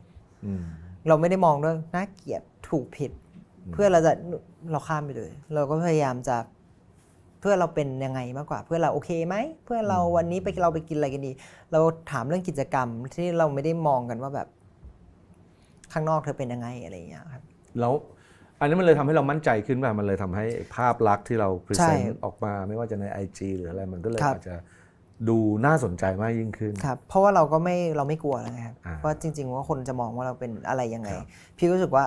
เราไม่ได้มองด้วยน่าเกลียดถูกผิดเพื่อเราข้ามไปเลยเราก็พยายามจะเพื่อเราเป็นยังไงมากกว่าเพื่อเราโอเคไหมเพื่อเราวันนี้เราไปกินอะไรกันดีเราถามเรื่องกิจกรรมที่เราไม่ได้มองกันว่าแบบข้างนอกเธอเป็นยังไงอะไรอย่างเงี้ยครับแล้วอันนี้มันเลยทำให้เรามั่นใจขึ้นป่ะมันเลยทำให้ภาพลักษณ์ที่เราพรีเซนต์ออกมาไม่ว่าจะใน IG หรืออะไรมันก็เลยอาจจะดูน่าสนใจมากยิ่งขึ้นครับเพราะว่าเราไม่กลัวแล้วไงครับว่าจริงๆว่าคนจะมองว่าเราเป็นอะไรยังไงพี่รู้สึกว่า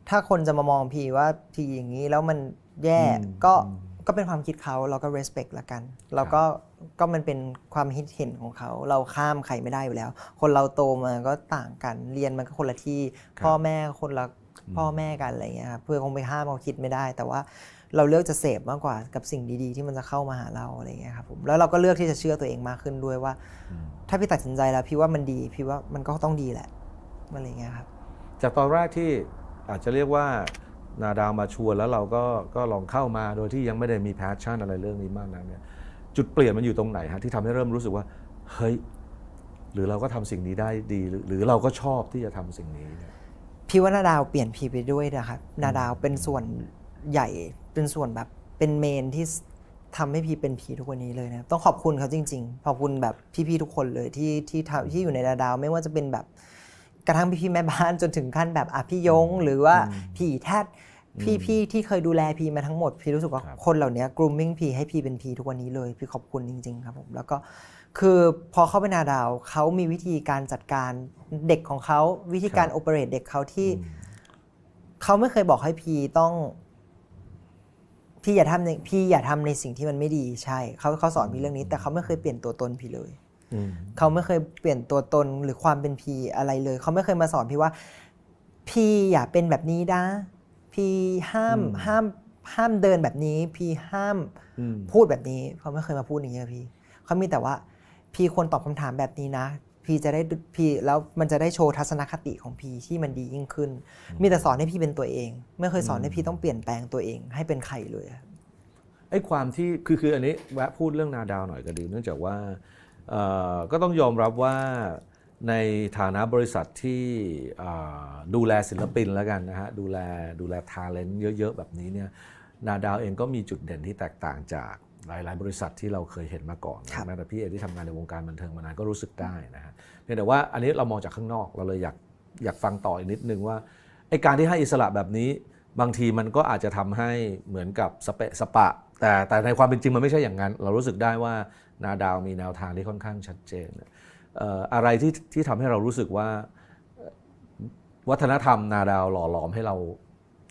ถ้าคนจะมามองพี่ว่าพี่อย่างนี้แล้วมันแย่ก็เป็นความคิดเขาเราก็ respect ละกันเราก็มันเป็นความคิดเห็นของเขาเราข้ามใครไม่ได้อยู่แล้วคนเราโตมาก็ต่างกันเรียนมันก็คนละที่พ่อแม่คนละพ่อแม่กันอะไรเงี้ยครับเพื่อคงไปห้ามเขาคิดไม่ได้แต่ว่าเราเลือกจะเสพมากกว่ากับสิ่งดีๆที่มันจะเข้ามาหาเราอะไรเงี้ยครับผมแล้วเราก็เลือกที่จะเชื่อตัวเองมากขึ้นด้วยว่าถ้าพี่ตัดสินใจแล้วพี่ว่ามันดีพี่ว่ามันก็ต้องดีแหละอะไรเงี้ยครับจากตอนแรกที่อาจจะเรียกว่านาดาวมาชวนแล้วเราก็ลองเข้ามาโดยที่ยังไม่ได้มีแพชชั่นอะไรเรื่องนี้มากนักเนี่ยจุดเปลี่ยนมันอยู่ตรงไหนฮะที่ทำให้เริ่มรู้สึกว่าเฮ้ยหรือเราก็ทำสิ่งนี้ได้ดีหรือเราก็ชอบที่จะทำสิ่งนี้พี่ว่านาดาวเปลี่ยนพี่ไปด้วยนะครับนาดาวเป็นส่วนใหญ่เป็นส่วนแบบเป็นเมนที่ทำให้พี่เป็นพี่ทุกวันนี้เลยนะต้องขอบคุณเขาจริงๆขอบคุณแบบพี่ๆทุกคนเลยที่อยู่ในนาดาวไม่ว่าจะเป็นแบบกระทั่งพี่ๆแม่บ้านจนถึงขั้นแบบพี่ยงหรือว่าพี่แทดพี่ที่เคยดูแลพี่มาทั้งหมดพี่รู้สึกว่าคนเหล่านี้ grooming พี่ให้พี่เป็นพี่ทุกวันนี้เลยพี่ขอบคุณจริงๆครับผมแล้วก็คือพอเข้าไปนาดาวเขามีวิธีการจัดการเด็กของเขาวิธีการ operate เด็กเขาที่เขาไม่เคยบอกให้พี่ต้องพี่อย่าทำในสิ่งที่มันไม่ดีใช่เขาสอนพี่เรื่องนี้แต่เขาไม่เคยเปลี่ยนตัวตนพี่เลยเขาไม่เคยเปลี่ยนตัวตนหรือความเป็นพี่อะไรเลยเขาไม่เคยมาสอนพี่ว่าพี่อย่าเป็นแบบนี้นะพี่ห้ามเดินแบบนี้พี่ห้ามพูดแบบนี้เขาไม่เคยมาพูดอย่างนี้พี่เขามีแต่ว่าพี่ควรตอบคำถามแบบนี้นะพี่จะได้พี่แล้วมันจะได้โชว์ทัศนคติของพี่ที่มันดียิ่งขึ้นมีแต่สอนให้พี่เป็นตัวเองไม่เคยสอนให้พี่ต้องเปลี่ยนแปลงตัวเองให้เป็นใครเลยไอ้ความที่คืออันนี้แวะพูดเรื่องนาดาวหน่อยก็ดีเนื่องจากว่าก็ต้องยอมรับว่าในฐานะบริษัทที่ดูแลศิลปินแล้วกันนะฮะดูแลทาเลนต์เยอะๆแบบนี้เนี่ยนาดาวเองก็มีจุดเด่นที่แตกต่างจากหลายๆบริษัทที่เราเคยเห็นมาก่อนแม้แต่พี่เองที่ทำงานในวงการบันเทิงมานานก็รู้สึกได้นะฮะเพียงแต่ว่าอันนี้เรามองจากข้างนอกเราเลยอยากฟังต่ออีกนิดนึงว่าไอ้การที่ให้อิสระแบบนี้บางทีมันก็อาจจะทำให้เหมือนกับสเปะสปะแต่ในความเป็นจริงมันไม่ใช่อย่างนั้นเรารู้สึกได้ว่านาดาวมีแนวทางที่ค่อนข้างชัดเจนอะไรที่ทำให้เรารู้สึกว่าวัฒนธรรมนาดาวหล่อหลอมให้เรา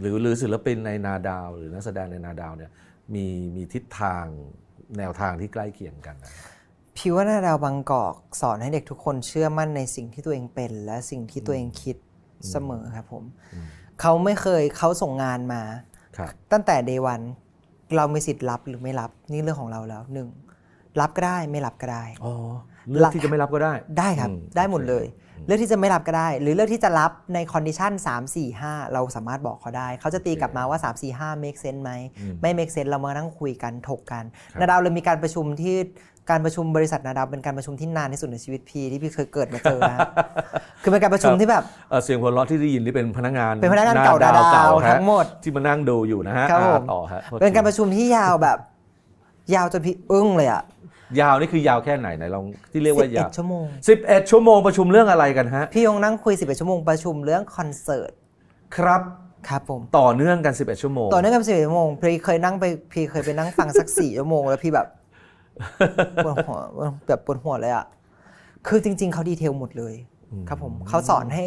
หรือศิลปินในนาดาวหรือนักแสดงในนาดาวเนี่ยมีทิศทางแนวทางที่ใกล้เคียงกันนะ พี่ว่านาดาวบางกอกสอนให้เด็กทุกคนเชื่อมั่นในสิ่งที่ตัวเองเป็นและสิ่งที่ตัวเองคิดเสมอครับผมเขาไม่เคยเขาส่งงานมาตั้งแต่ day one เรามีสิทธิ์รับหรือไม่รับนี่เรื่องของเราแล้วหนึ่งรับก็ได้ไม่รับก็ได้เลือกที่จะไม่รับก็ได้ได้ครับได้หมดเลยเลือกที่จะไม่รับก็ได้หรือเลือกที่จะรับในคอนดิชัน3 4 5เราสามารถบอกเขาได้เขาจะตีกลับมาว่า3 4 5 make sense ไหมไม่ make sense เรามานั่งคุยกันถกกันนาดาวเลยมีการประชุมที่การประชุมบริษัทนาดาวเป็นการประชุมที่นานที่สุดในชีวิตพี่ที่พี่เคยเกิดมาเจอนะคือเป็นการประชุมที่แบบเสียงหัวเราะที่ได้ยินที่เป็นพนักงานเก่านาดาวทั้งหมดที่มานั่งดูอยู่นะฮะต่อฮะเป็นการประชุมที่ยาวแบบยาวจนพี่อึ้งเลยอะยาวนี่คือยาวแค่ไหนลองที่เรียกว่ายาว11 ชั่วโมง11 ชั่วโมงประชุมเรื่องอะไรกันฮะพี่ยงนั่งคุย11 ชั่วโมงประชุมเรื่องคอนเสิร์ตครับผมต่อเนื่องกัน11 ชั่วโมงต่อเนื่องกัน11 ชั่วโมงพี่เคยไปนั่งฟังสัก4 ชั่วโมงแล้วพี่แบบปวดหัวแบบปวดหัวเลยอ่ะคือจริงๆเขาดีเทลหมดเลยครับผมเขาสอนให้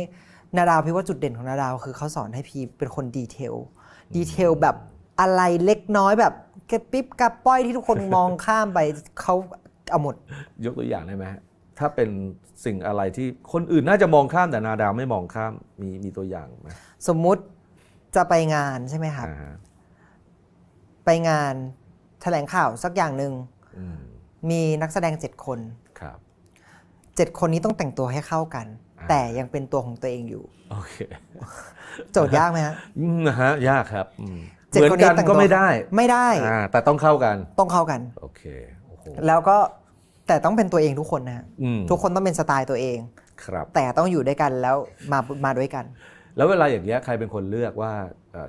นาดาวพี่ว่าจุดเด่นของนาดาวคือเขาสอนให้พี่เป็นคนดีเทลแบบอะไรเล็กน้อยแบบกระปิ๊บกระป้อยที่ทุกคนมองข้ามไปเขาเอาหมดยกตัวอย่างได้ไหมถ้าเป็นสิ่งอะไรที่คนอื่นน่าจะมองข้ามแต่นาดาวไม่มองข้ามมีตัวอย่างไหมสมมุติจะไปงานใช่ไหมครับไปงานแถลงข่าวสักอย่างหนึ่งมีนักแสดง7 คนครับ7 คนนี้ต้องแต่งตัวให้เข้ากันแต่ยังเป็นตัวของตัวเองอยู่โอเคโจทย์ยากไหมฮะยากครับเหมือนกันก็ไม่ได้แต่ต้องเข้ากันโอเคแล้วก็แต่ต้องเป็นตัวเองทุกคนนะทุกคนต้องเป็นสไตล์ตัวเองครับแต่ต้องอยู่ด้วยกันแล้วมาด้วยกันแล้วเวลาอย่างเงี้ยใครเป็นคนเลือกว่า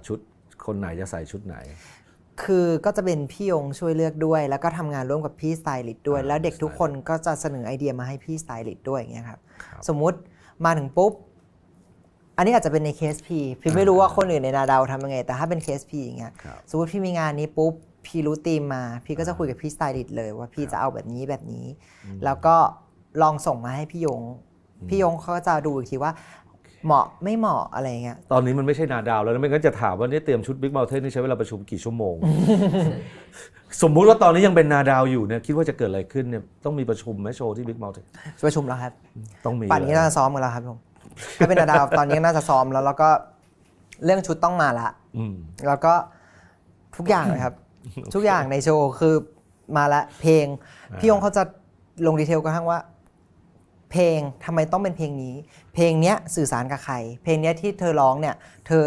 ชุดคนไหนจะใส่ชุดไหนคือก็จะเป็นพี่ยงช่วยเลือกด้วยแล้วก็ทำงานร่วมกับพี่สไตลิสต์ด้วยแล้วเด็กทุกคนก็จะเสนอไอเดียมาให้พี่สไตลิสต์ด้วยอย่างเงี้ยครับสมมุติมาถึงปุ๊บอันนี้อาจจะเป็นในเคสพี่ไม่รู้ว่าคนอื่นในนาดาวทำยังไงแต่ถ้าเป็นเคสพี่อย่างเงี้ยสมมติพี่มีงานนี้ปุ๊บพี่รู้ธีมมาพี่ก็จะคุยกับพี่สไตลิสต์เลยว่าพี่จะเอาแบบนี้แล้วก็ลองส่งมาให้พี่ยงเขาจะดูอีกทีว่าเหมาะไม่เหมาะอะไรเงี้ยตอนนี้มันไม่ใช่นาดาวแล้วไม่งั้นจะถามว่านี่เตรียมชุด Big Mountain นี่ใช้เวลาประชุมกี่ชั่วโมง สมมุติว่าตอนนี้ยังเป็นนาดาวอยู่เนี่ยคิดว่าจะเกิดอะไรขึ้นเนี่ยต้องมีประชุมไหมโชว์ที่ Big Mountain ประชุมแล้วครับต้องมีป่านนี้น่าจะซ้อมกันแล้วครับผมถ้าเป็นนาดาวตอนนี้น่าจะซ้อมแล้วก็เรื่องชุดต้องมาละแล้วก็ทุกอย่างเลยครับทุกอย่างในโชว์คือมาละเพลงพี่ยงเขาจะลงดีเทลกระทั่งว่าเพลงทำไมต้องเป็นเพลงนี้เพลงเนี้ยสื่อสารกับใครเพลงเนี้ยที่เธอร้องเนี่ยเธอ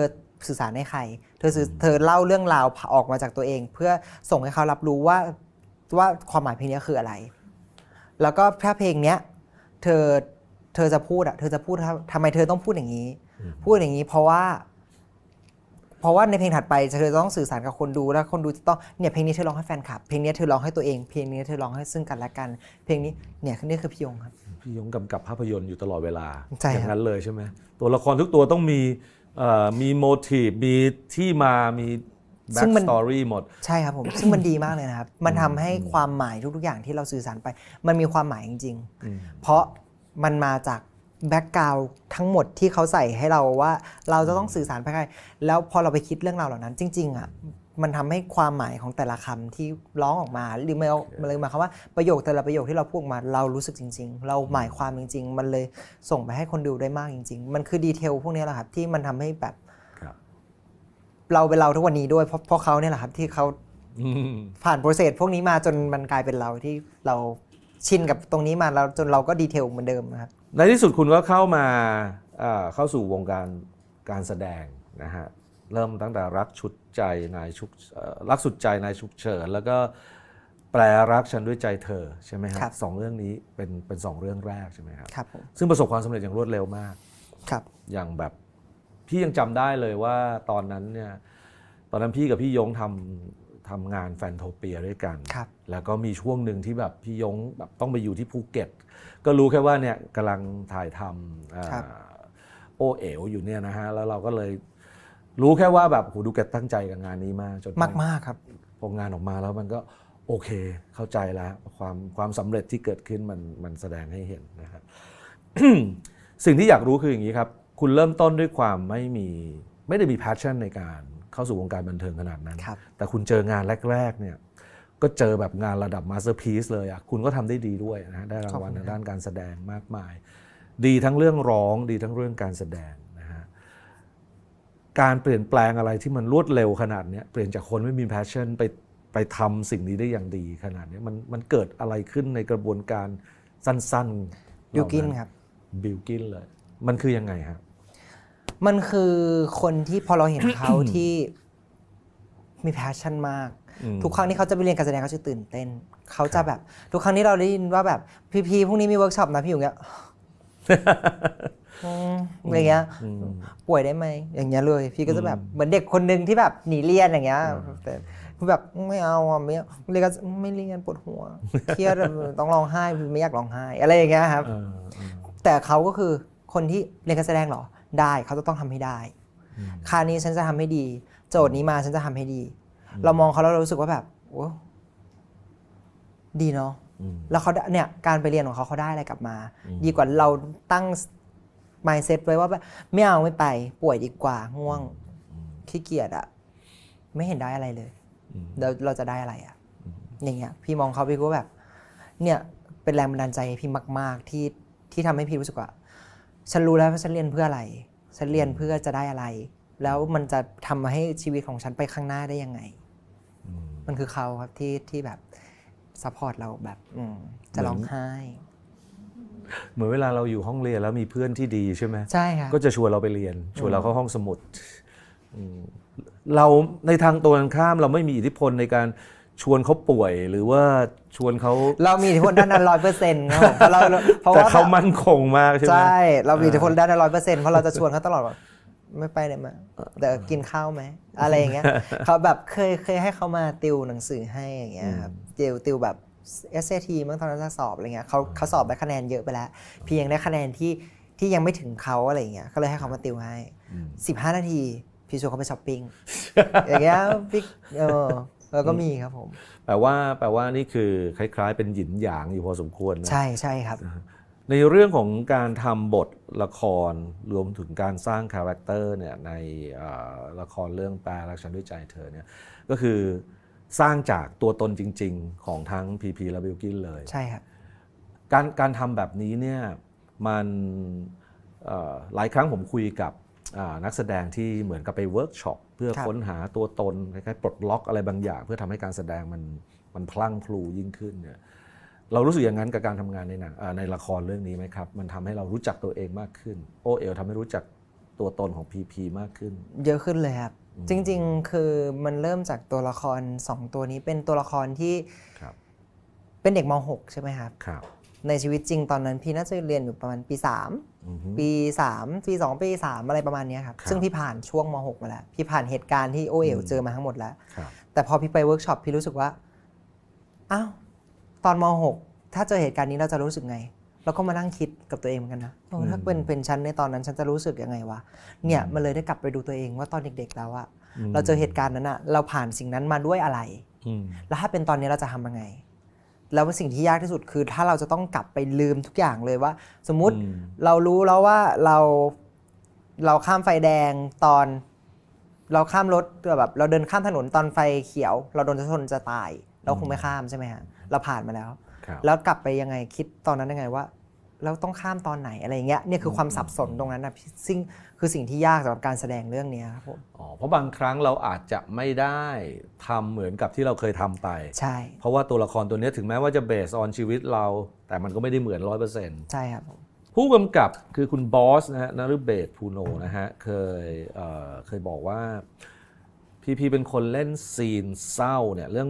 สื่อสารให้ใครเธอเล่าเรื่องราวออกมาจากตัวเองเพื่อส่งให้เขารับรู้ว่าความหมายเพลงนี้คืออะไรแล้วก็ถ้าเพลงเนี้ยเธอจะพูดทำไมเธอต้องพูดอย่างนี้เพราะว่าในเพลงถัดไปเธอต้องสื่อสารกับคนดูแล้วคนดูจะต้องเนี่ยเพลงนี้เธอร้องให้แฟนคลับเพลงนี้เธอร้องให้ตัวเองเพลงนี้เธอร้องให้ซึ่งกันและกันเพลงนี้เนี่ยนี่คือพี่ยงครับพี่ยงกำกับภาพยนตร์อยู่ตลอดเวลาอย่างนั้นเลยใช่ไหมตัวละครทุกตัวต้องมีโมทีฟมีที่มามีแบ็กสตอรี่หมดใช่ครับผมซึ่งมันดีมากเลยนะครับมันทำให้ความหมายทุกๆอย่างที่เราสื่อสารไปมันมีความหมายจริงๆเพราะมันมาจากแบ็กกราวด์ทั้งหมดที่เขาใส่ให้เราว่าเราจะต้องสื่อสารไปใครแล้วพอเราไปคิดเรื่องราวเหล่านั้นจริงๆอ่ะมันทำให้ความหมายของแต่ละคำที่ร้องออกมาหรือมันเลยหมายความว่าประโยคแต่ละประโยคที่เราพูดมาเรารู้สึกจริงๆเราหมายความจริงๆมันเลยส่งไปให้คนดูได้มากจริงๆมันคือดีเทลพวกนี้แหละครับที่มันทำให้แบบเราเป็นเราทุกวันนี้ด้วยเพราะเขาเนี่ยแหละครับที่เขาผ่านโปรเซสพวกนี้มาจนมันกลายเป็นเราที่เราชินกับตรงนี้มาแล้วจนเราก็ดีเทลเหมือนเดิมนะครับในที่สุดคุณก็เข้าสู่วงการแสดงนะฮะเริ่มตั้งแต่รักชุดใจนายรักสุดใจนายฉุกเฉินแล้วก็แปลรักฉันด้วยใจเธอใช่ไหมครับสองเรื่องนี้เป็น2 เรื่องแรกใช่ไหมครับซึ่งประสบความสำเร็จอย่างรวดเร็วมากอย่างแบบพี่ยังจำได้เลยว่าตอนนั้นพี่กับพี่ยงทำงานแฟนโทเปียด้วยกันแล้วก็มีช่วงหนึ่งที่แบบพี่ยงแบบต้องไปอยู่ที่ภูเก็ตก็รู้แค่ว่าเนี่ยกำลังถ่ายทำโอเอ๋วอยู่เนี่ยนะฮะแล้วเราก็เลยรู้แค่ว่าแบบดูแกตั้งใจกับงานนี้มากจนมากครับพองานออกมาแล้วมันก็โอเคเข้าใจแล้วความสำเร็จที่เกิดขึ้นมันแสดงให้เห็นนะครับ สิ่งที่อยากรู้คืออย่างนี้ครับคุณเริ่มต้นด้วยความ ไม่ได้มี passion ในการเข้าสู่วงการบันเทิงขนาดนั้น ครับ แต่คุณเจองานแรกๆเนี่ยก็เจอแบบงานระดับ masterpiece เลยอ่ะคุณก็ทำได้ดีด้วยนะได้รางวัลทางด้านการแสดงมากมาย ดีทั้งเรื่องร้องดีทั้งเรื่องการแสดงนะฮะการเปลี่ยนแปลงอะไรที่มันรวดเร็วขนาดนี้เปลี่ยนจากคนไม่มี passion ไปทำสิ่งนี้ได้อย่างดีขนาดนี้มันเกิดอะไรขึ้นในกระบวนการสั้นๆ บิลกินครับ บิลกินเลยมันคือยังไงครับ มันคือคนที่พอเราเห็นเขา ที่มีแพชชั่นมาก ทุกครั้งที่เขาจะไปเรียนการแสดงเขาจะตื่นเต้นเขาจะแบบทุกครั้งที่เราได้ยินว่าแบบพี่พรุ่งนี้มีเวิร์กช็อปนะพี่อยู่เงี้ย อะไรเงี้ยป่วยได้ไหมอย่างเงี้ยเลยพี่ก็จะแบบเหมือนเด็กคนหนึ่งที่แบบหนีเรียนอย่างเงี้ยแต่แบบไม่เอาอ่ะไม่เรียนก็ไม่เรียนปวดหัวเครียดต้องร้องไห้ไม่อยากร้องไห้อะไรอย่างเงี้ยครับแต่เขาก็คือคนที่เรียนการแสดงเหรอได้เขาจะต้องทำให้ได้คราวนี้ฉันจะทำให้ดีโจทย์นี้มาฉันจะทำให้ดีเรามองเขาแล้วเรารู้สึกว่าแบบโอ้ดีเนาะแล้วเขาเนี่ยการไปเรียนของเขาได้อะไรกลับมาดีกว่าเราตั้ง mindset ไว้ว่าแบบไม่เอาไม่ไปป่วยดีกว่าง่วงขี้เกียจอะไม่เห็นได้อะไรเลยเราจะได้อะไรอะอย่างเงี้ยพี่มองเขาพี่ก็แบบเนี่ยเป็นแรงบันดาลใจให้พี่มากๆที่ทำให้พี่รู้สึกว่าฉันรู้แล้วว่าฉันเรียนเพื่ออะไรฉันเรียนเพื่อจะได้อะไรแล้วมันจะทำให้ชีวิตของฉันไปข้างหน้าได้ยังไงมันคือเขาครับที่แบบซัพพอร์ตเราแบบจะร้องไห้เหมือนเวลาเราอยู่ห้องเรียนแล้วมีเพื่อนที่ดีใช่ไหมใช่ครับก็จะชวนเราไปเรียนชวนเราเข้าห้องสมุดเราในทางตรงกันข้ามเราไม่มีอิทธิพลในการชวนเขาป่วยหรือว่าชวนเขาเรามีอิทธิพลด้านนั้น100%ครับเพราะแต่ว่าเขามั่นคงมากใช่ไหมใช่เรามีอิทธิพลด้านนั้น100%เพราะเราจะชวนเขาตลอดว่าไม่ไปเลยมาเดี๋ยวกินข้าวไหมอะไรอย่างเงี้ยเขาแบบเคยให้เขามาติวหนังสือให้อย่างเงี้ยครับติวแบบ SAT เมื่อตอนนั้นจะสอบอะไรเงี้ยเขาสอบได้คะแนนเยอะไปแล้วเพียงได้คะแนนที่ยังไม่ถึงเขาอะไรเงี้ยก็เลยให้เขามาติวให้15 นาทีพี่ชวนเขาไปช้อปปิ้งอย่างเงี้ยพี่แล้วก็มีครับผมแปลว่านี่คือคล้ายๆเป็นหยินหยางอยู่พอสมควรนะใช่ครับในเรื่องของการทำบทละครรวมถึงการสร้างคาแรคเตอร์เนี่ยในละครเรื่องแปลรักฉันด้วยใจเธอเนี่ยก็คือสร้างจากตัวตนจริงๆของทั้งพีพีและบิลกินเลยใช่ครับการทำแบบนี้เนี่ยมันหลายครั้งผมคุยกับนักแสดงที่เหมือนกับไปเวิร์กช็อปเพื่อค้นหาตัวตนคล้ายๆปลดล็อกอะไรบางอย่างเพื่อทำให้การแสดงมันพลั่งพลูยิ่งขึ้นเนี่ยเรารู้สึกอย่างนั้นกับการทำงานในหนังในละครเรื่องนี้ไหมครับมันทำให้เรารู้จักตัวเองมากขึ้นโอเอ๋วทำให้รู้จักตัวตนของพีพีมากขึ้นเยอะขึ้นเลยครับจริงๆคือมันเริ่มจากตัวละคร2ตัวนี้เป็นตัวละครที่เป็นเด็กม.6 ใช่ไหมครับในชีวิตจริงตอนนั้นพี่น่าจะเรียนอยู่ประมาณปี3ปี2ปี3อะไรประมาณนี้ครับซึ่งพี่ผ่านช่วงม.6 มาแล้วพี่ผ่านเหตุการณ์ที่โอเอ๋วเจอมาทั้งหมดแล้วแต่พอพี่ไปเวิร์กช็อปพี่รู้สึกว่าอ้าวตอนม.6 ถ้าเจอเหตุการณ์นี้เราจะรู้สึกไงเราก็มานั่งคิดกับตัวเองเหมือนกันนะถ้าเป็นฉันในตอนนั้นฉันจะรู้สึกยังไงวะเนี่ยมันเลยได้กลับไปดูตัวเองว่าตอนเด็กๆแล้วอะเราเจอเหตุการณ์นั้นอะเราผ่านสิ่งนั้นมาด้วยอะไรแล้วถ้าเป็นตอนนี้เราจะทำยังไงแล้วสิ่งที่ยากที่สุดคือถ้าเราจะต้องกลับไปลืมทุกอย่างเลยว่าสมมุติเรารู้แล้วว่าเราข้ามไฟแดงตอนเราข้ามรถแบบเราเดินข้ามถนนตอนไฟเขียวเราโดนชนจะตายเราคงไม่ข้ามใช่ไหมฮะเราผ่านมาแล้วแล้วกลับไปยังไงคิดตอนนั้นยังไงว่าเราต้องข้ามตอนไหนอะไรเงี้ยเนี่ยคือความสับสนตรงนั้นนะซึ่งคือสิ่งที่ยากสำหรับการแสดงเรื่องนี้ครับผมเพราะบางครั้งเราอาจจะไม่ได้ทำเหมือนกับที่เราเคยทำไปใช่เพราะว่าตัวละครตัวนี้ถึงแม้ว่าจะเบสออนชีวิตเราแต่มันก็ไม่ได้เหมือน 100% ใช่ครับผมผู้กำกับคือคุณบอสนะฮะนฤเบศ ภูโนนะฮะเคยบอกว่าพีเป็นคนเล่นซีนเศร้าเนี่ยเรื่อง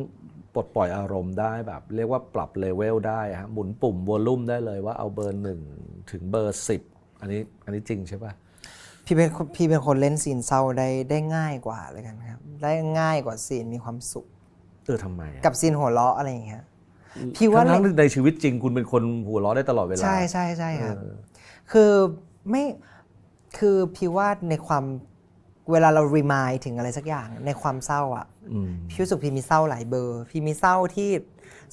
ปลดปล่อยอารมณ์ได้แบบเรียกว่าปรับเลเวลได้ฮะหมุนปุ่มวอลลุ่มได้เลยว่าเอาเบอร์1ถึงเบอร์10อันนี้จริงใช่ป่ะพี่เป็นคนเล่นซีนเศร้าได้ง่ายกว่าเลยกันครับได้ง่ายกว่าซีนมีความสุขทำไมกับซีนหัวเราะอะไรอย่างเงี้ยพี่ว่าในชีวิตจริงคุณเป็นคนหัวเราะได้ตลอดเวลาใช่ครับคือพี่ว่าในความ เวลาเรา remind ถึงอะไรสักอย่างในความเศร้าอ่ะพี่รู้สึกพี่มีเศร้าหลายเบอร์พี่มีเศร้าที่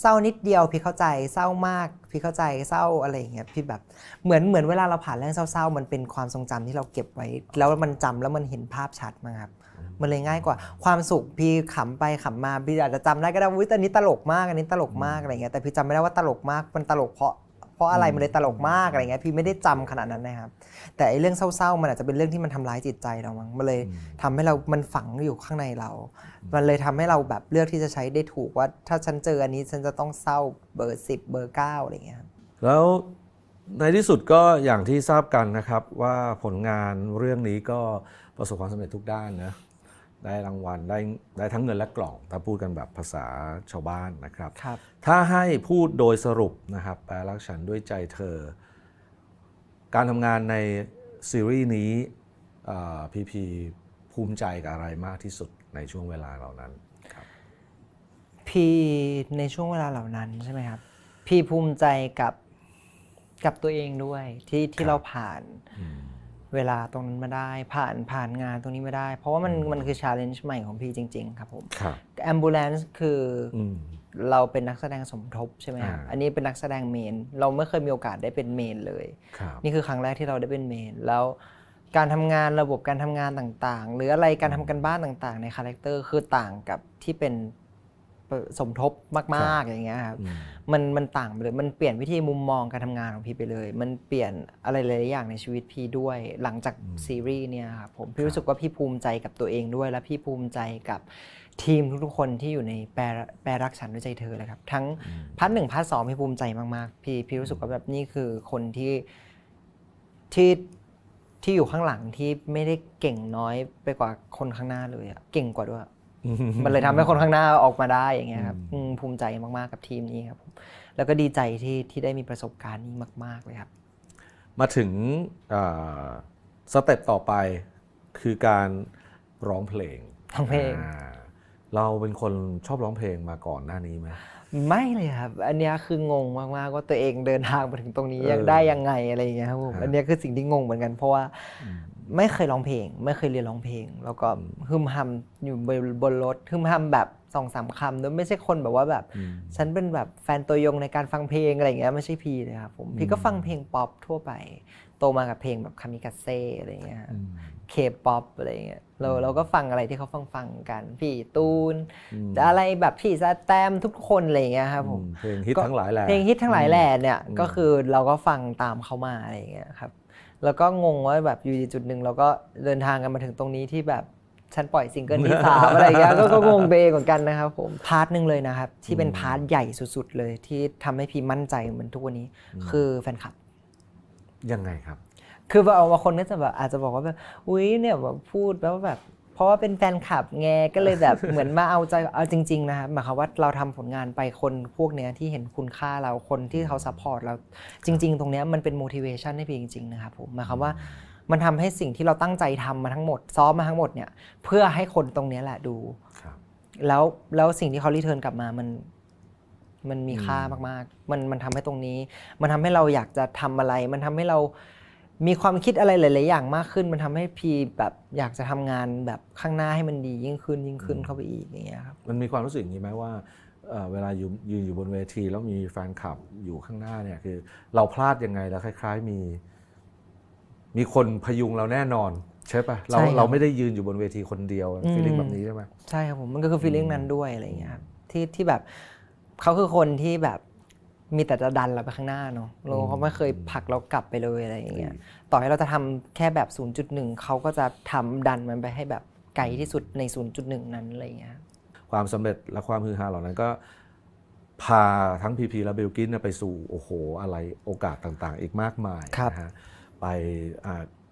เศร้านิดเดียวพี่เข้าใจเศร้ามากพี่เข้าใจเศร้าอะไรอย่างเงี้ยพี่แบบเหมือนเวลาเราผ่านเรื่องเศร้าๆมันเป็นความทรงจำที่เราเก็บไว้แล้วมันจำแล้วมันเห็นภาพชัดมากครับมันเลยง่ายกว่าความสุขพี่ขำไปขำมาพี่อาจจะจำได้ก็ได้ว่าอันนี้ตลกมากอันนี้ตลกมากอะไรเงี้ยแต่พี่จำไม่ได้ว่าตลกมากมันตลกเพราะอะไรมันเลยตลกมากอะไรเงี้ยพี่ไม่ได้จำขนาดนั้นนะครับแต่ไอ้เรื่องเศร้าๆมันอาจจะเป็นเรื่องที่มันทำร้ายจิตใจเรามั้งมันเลยทำให้เรามันฝังอยู่ข้างในเรามันเลยทำให้เราแบบเลือกที่จะใช้ได้ถูกว่าถ้าฉันเจออันนี้ฉันจะต้องเศร้าเบอร์10เบอร์9อะไรเงี้ยแล้วในที่สุดก็อย่างที่ทราบกันนะครับว่าผลงานเรื่องนี้ก็ประสบความสำเร็จทุกด้านนะได้รางวัลได้ทั้งเงินและกล่องถ้าพูดกันแบบภาษาชาวบ้านนะครับถ้าให้พูดโดยสรุปนะครับแปลรักฉันด้วยใจเธอการทำงานในซีรีส์นี้พีภูมิใจกับอะไรมากที่สุดในช่วงเวลาเหล่านั้นครับพี่ในช่วงเวลาเหล่านั้นใช่ไหมครับพี่ภูมิใจกับตัวเองด้วยที่เราผ่านเวลาตรงนั้นมาได้ผ่านงานตรงนี้มาได้เพราะว่ามันคือ challenge ใหม่ของพี่จริงๆครับผม ambulance คือเราเป็นนักแสดงสมทบใช่ไหมครับอันนี้เป็นนักแสดงเมนเราไม่เคยมีโอกาสได้เป็นเมนเลยนี่คือครั้งแรกที่เราได้เป็นเมนแล้วการทำงานระบบการทำงานต่างๆหรืออะไรการทำกันบ้านต่างๆในคาแรคเตอร์คือต่างกับที่เป็นสมทบมากๆอย่างเงี้ยครับมันต่างไปเลยมันเปลี่ยนวิธีมุมมองการทำงานของพี่ไปเลยมันเปลี่ยนอะไรหลายๆอย่างในชีวิตพี่ด้วยหลังจากซีรีส์เนี่ยครับผมพี่รู้สึกว่าพี่ภูมิใจกับตัวเองด้วยและพี่ภูมิใจกับทีมทุกๆคนที่อยู่ในแปรรักฉันด้วยใจเธอเลยครับทั้งพาร์ท 1พาร์ท 2พี่ภูมิใจมากๆพี่รู้สึกว่าแบบนี่คือคนที่อยู่ข้างหลังที่ไม่ได้เก่งน้อยไปกว่าคนข้างหน้าเลยอะเก่งกว่าด้วยมันเลยทำให้คนข้างหน้าออกมาได้อย่างเงี้ยครับภูมิใจมากๆกับทีมนี้ครับแล้วก็ดีใจที่ได้มีประสบการณ์นี้มากๆเลยครับมาถึงสเต็ปต่อไปคือการร้องเพลงเราเป็นคนชอบร้องเพลงมาก่อนหน้านี้ไหมไม่เลยครับอันนี้คืองงมากๆว่าตัวเองเดินทางมาถึงตรงนี้ได้ยังไงอะไรอย่างเงี้ยครับผมอันนี้คือสิ่งที่งงเหมือนกันเพราะว่าไม่เคยร้องเพลงไม่เคยเรียนร้องเพลงแล้วก็ฮึมฮัมอยู่บนรถฮึมฮัมแบบ 2-3 คำด้วยไม่ใช่คนแบบว่าแบบฉันเป็นแบบแฟนตัวยงในการฟังเพลงอะไรอย่างเงี้ยไม่ใช่พี่เลยครับผมพี่ก็ฟังเพลงป๊อปทั่วไปโตมากับเพลงแบบคามิกาเซ่อะไรอย่างเงี้ยเคป๊อปอะไรอย่างเงี้ยเราก็ฟังอะไรที่เขาฟังกันพี่ตูนอะไรแบบพี่สแตมทุกคนอะไรอย่างเงี้ยครับผมเพลงฮิตทั้งหลายแหล่เนี่ยก็คือเราก็ฟังตามเขามาอะไรอย่างเงี้ยครับแล้วก็งงว่าแบบอยู่จุดหนึ่งเราก็เดินทางกันมาถึงตรงนี้ที่แบบฉันปล่อยซิงเกิลที่ 3 อะไรอย่างเงี้ยก็งงเบเหมือนกันนะครับผมพาร์ทนึงเลยนะครับที่เป็นพาร์ทใหญ่สุดๆเลยที่ทำให้พี่มั่นใจเหมือนทุกวันนี้คือแฟนคลับยังไงครับคือเอาบางคนก็จะแบบอาจจะบอกว่าแบบอุ๊ยเนี่ยแบบพูดแล้วแบบเพราะว่าเป็นแฟนคลับไงก็เลยแบบเหมือนมาเอาใจเอาจริงๆนะครับหมายความว่าเราทำผลงานไปคนพวกเนี้ยที่เห็นคุณค่าเราคนที่เขาซัพพอร์ตเราจริงๆตรงเนี้ยมันเป็น motivation ให้พี่จริงๆนะครับผมหมายความว่ามันทำให้สิ่งที่เราตั้งใจทำมาทั้งหมดซ้อมมาทั้งหมดเนี่ยเพื่อให้คนตรงนี้แหละดูแล้วสิ่งที่เขารีเทิร์นกลับมามันมีค่ามากๆมันทำให้ตรงนี้มันทำให้เราอยากจะทำอะไรมันทำให้เรามีความคิดอะไรหลายๆอย่างมากขึ้นมันทำให้พี่แบบอยากจะทำงานแบบข้างหน้าให้มันดียิ่งขึ้นเข้าไปอีกอย่างเงี้ยครับมันมีความรู้สึกอย่างนี้ไหมว่าเวลายืนอยู่บนเวทีแล้วมีแฟนคลับอยู่ข้างหน้าเนี่ยคือเราพลาดยังไงแล้วคล้ายๆมีคนพยุงเราแน่นอนใช่ป่ะเราไม่ได้ยืนอยู่บนเวทีคนเดียวฟีลลิ่งแบบนี้ใช่ไหมใช่ครับผมมันก็คือฟีลลิ่งนั้นด้วยอะไรอย่างเงี้ยครับที่แบบเขาคือคนที่แบบมีแต่จะดันเราไปข้างหน้าเนาะเขาไม่เคยผลักเรากลับไปเลยอะไรอย่างเงี้ยต่อให้เราจะทำแค่แบบ 0.1 เขาก็จะทำดันมันไปให้แบบไกลที่สุดใน 0.1 นั้นอะไรอย่างเงี้ยความสำเร็จและความฮือฮาเหล่านั้นก็พาทั้งพีพีและบิลกิ้นไปสู่โอ้โหอะไรโอกาสต่างๆอีกมากมายนะฮะไป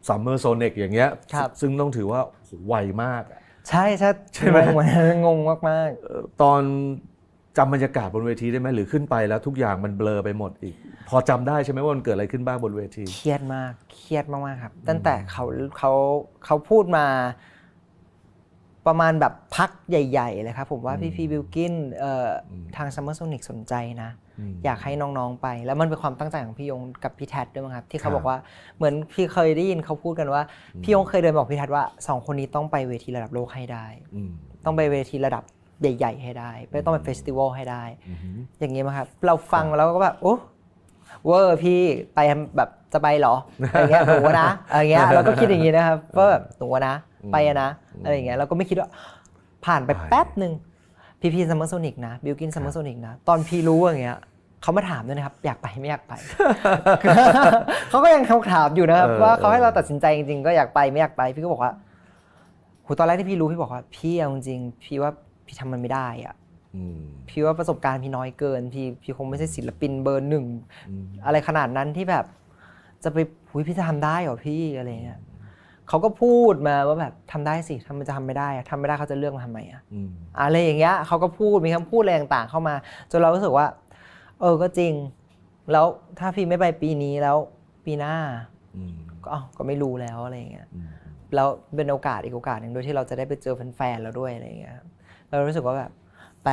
ซัมเมอร์โซนิกอย่างเงี้ยซึ่งต้องถือว่าไวมากใช่ไหมงงมากๆตอนจำบรรยากาศบนเวทีได้ไหมหรือขึ้นไปแล้วทุกอย่างมันเบลอไปหมดอีกพอจำได้ใช่ไหมว่ามันเกิดอะไรขึ้นบ้างบนเวทีเครียดมากครับตั้งแต่เขาพูดมา ประมาณแบบพักใหญ่ๆเลยครับผมว่าพี่บิลกินทาง Summer Sonic สนใจนะอยากให้น้องๆไปแล้วมันเป็นความตั้งใจของพี่ยงกับพี่แทดด้วยมั้งครับที่เขาบอกว่าเหมือนพี่เคยได้ยินเขาพูดกันว่าพี่ยงเคยเดินบอกพี่แทดว่า2คนนี้ต้องไปเวทีระดับโลกให้ได้ต้องไปเวทีระดับใหญ่ๆให้ได้ไม่ต้องไปเฟสติวัลให้ได้อย่างนี้มั้งครับเราฟังแล้วก็แบบโอ้เวอร์พี่ไปแบบจะไปเหรออะไรเงี้ยหนูนะอะไรเงี้ยเราก็คิดอย่างนี้นะครับว่าแบบหนูนะไปนะอะไรเงี้ยเราก็ไม่คิดว่าผ่านไปแป๊บหนึ่งพี่ Summer Sonic นะบิลกิน Summer Sonic นะตอนพี่รู้อย่างเงี้ยเขามาถามด้วยนะครับอยากไปไม่อยากไป เขาก็ยังถามอยู่นะครับว่าเขาให้เราตัดสินใจจริงๆก็อยากไปไม่อยากไปพี่ก็บอกว่าโหตอนแรกที่พี่รู้พี่บอกว่าพี่เอาจริงๆพี่ว่าพี่ทำมันไม่ได้อ่ะพี่ว่าประสบการณ์พี่น้อยเกินพี่คงไม่ใช่ศิลปินเบอร์1อะไรขนาดนั้นที่แบบจะไปพี่จะทำได้เหรอพี่อะไรเงี้ยเขาก็พูดมาว่าแบบทำได้สิทำมันจะทำไม่ได้ทำไม่ได้เขาจะเลือกมาทำไมอะไรอย่างเงี้ยเขาก็พูดมีคำพูดอะไรต่างๆเข้ามาจนเรารู้สึกว่าก็จริงแล้วถ้าพี่ไม่ไปปีนี้แล้วปีหน้าก็ไม่รู้แล้วอะไรอย่างเงี้ยแล้วเป็นโอกาสอีกโอกาสหนึ่งโดยที่เราจะได้ไปเจอแฟนๆแล้วด้วยอะไรอย่างเงี้ยเรารู้สึกว่าแบบไป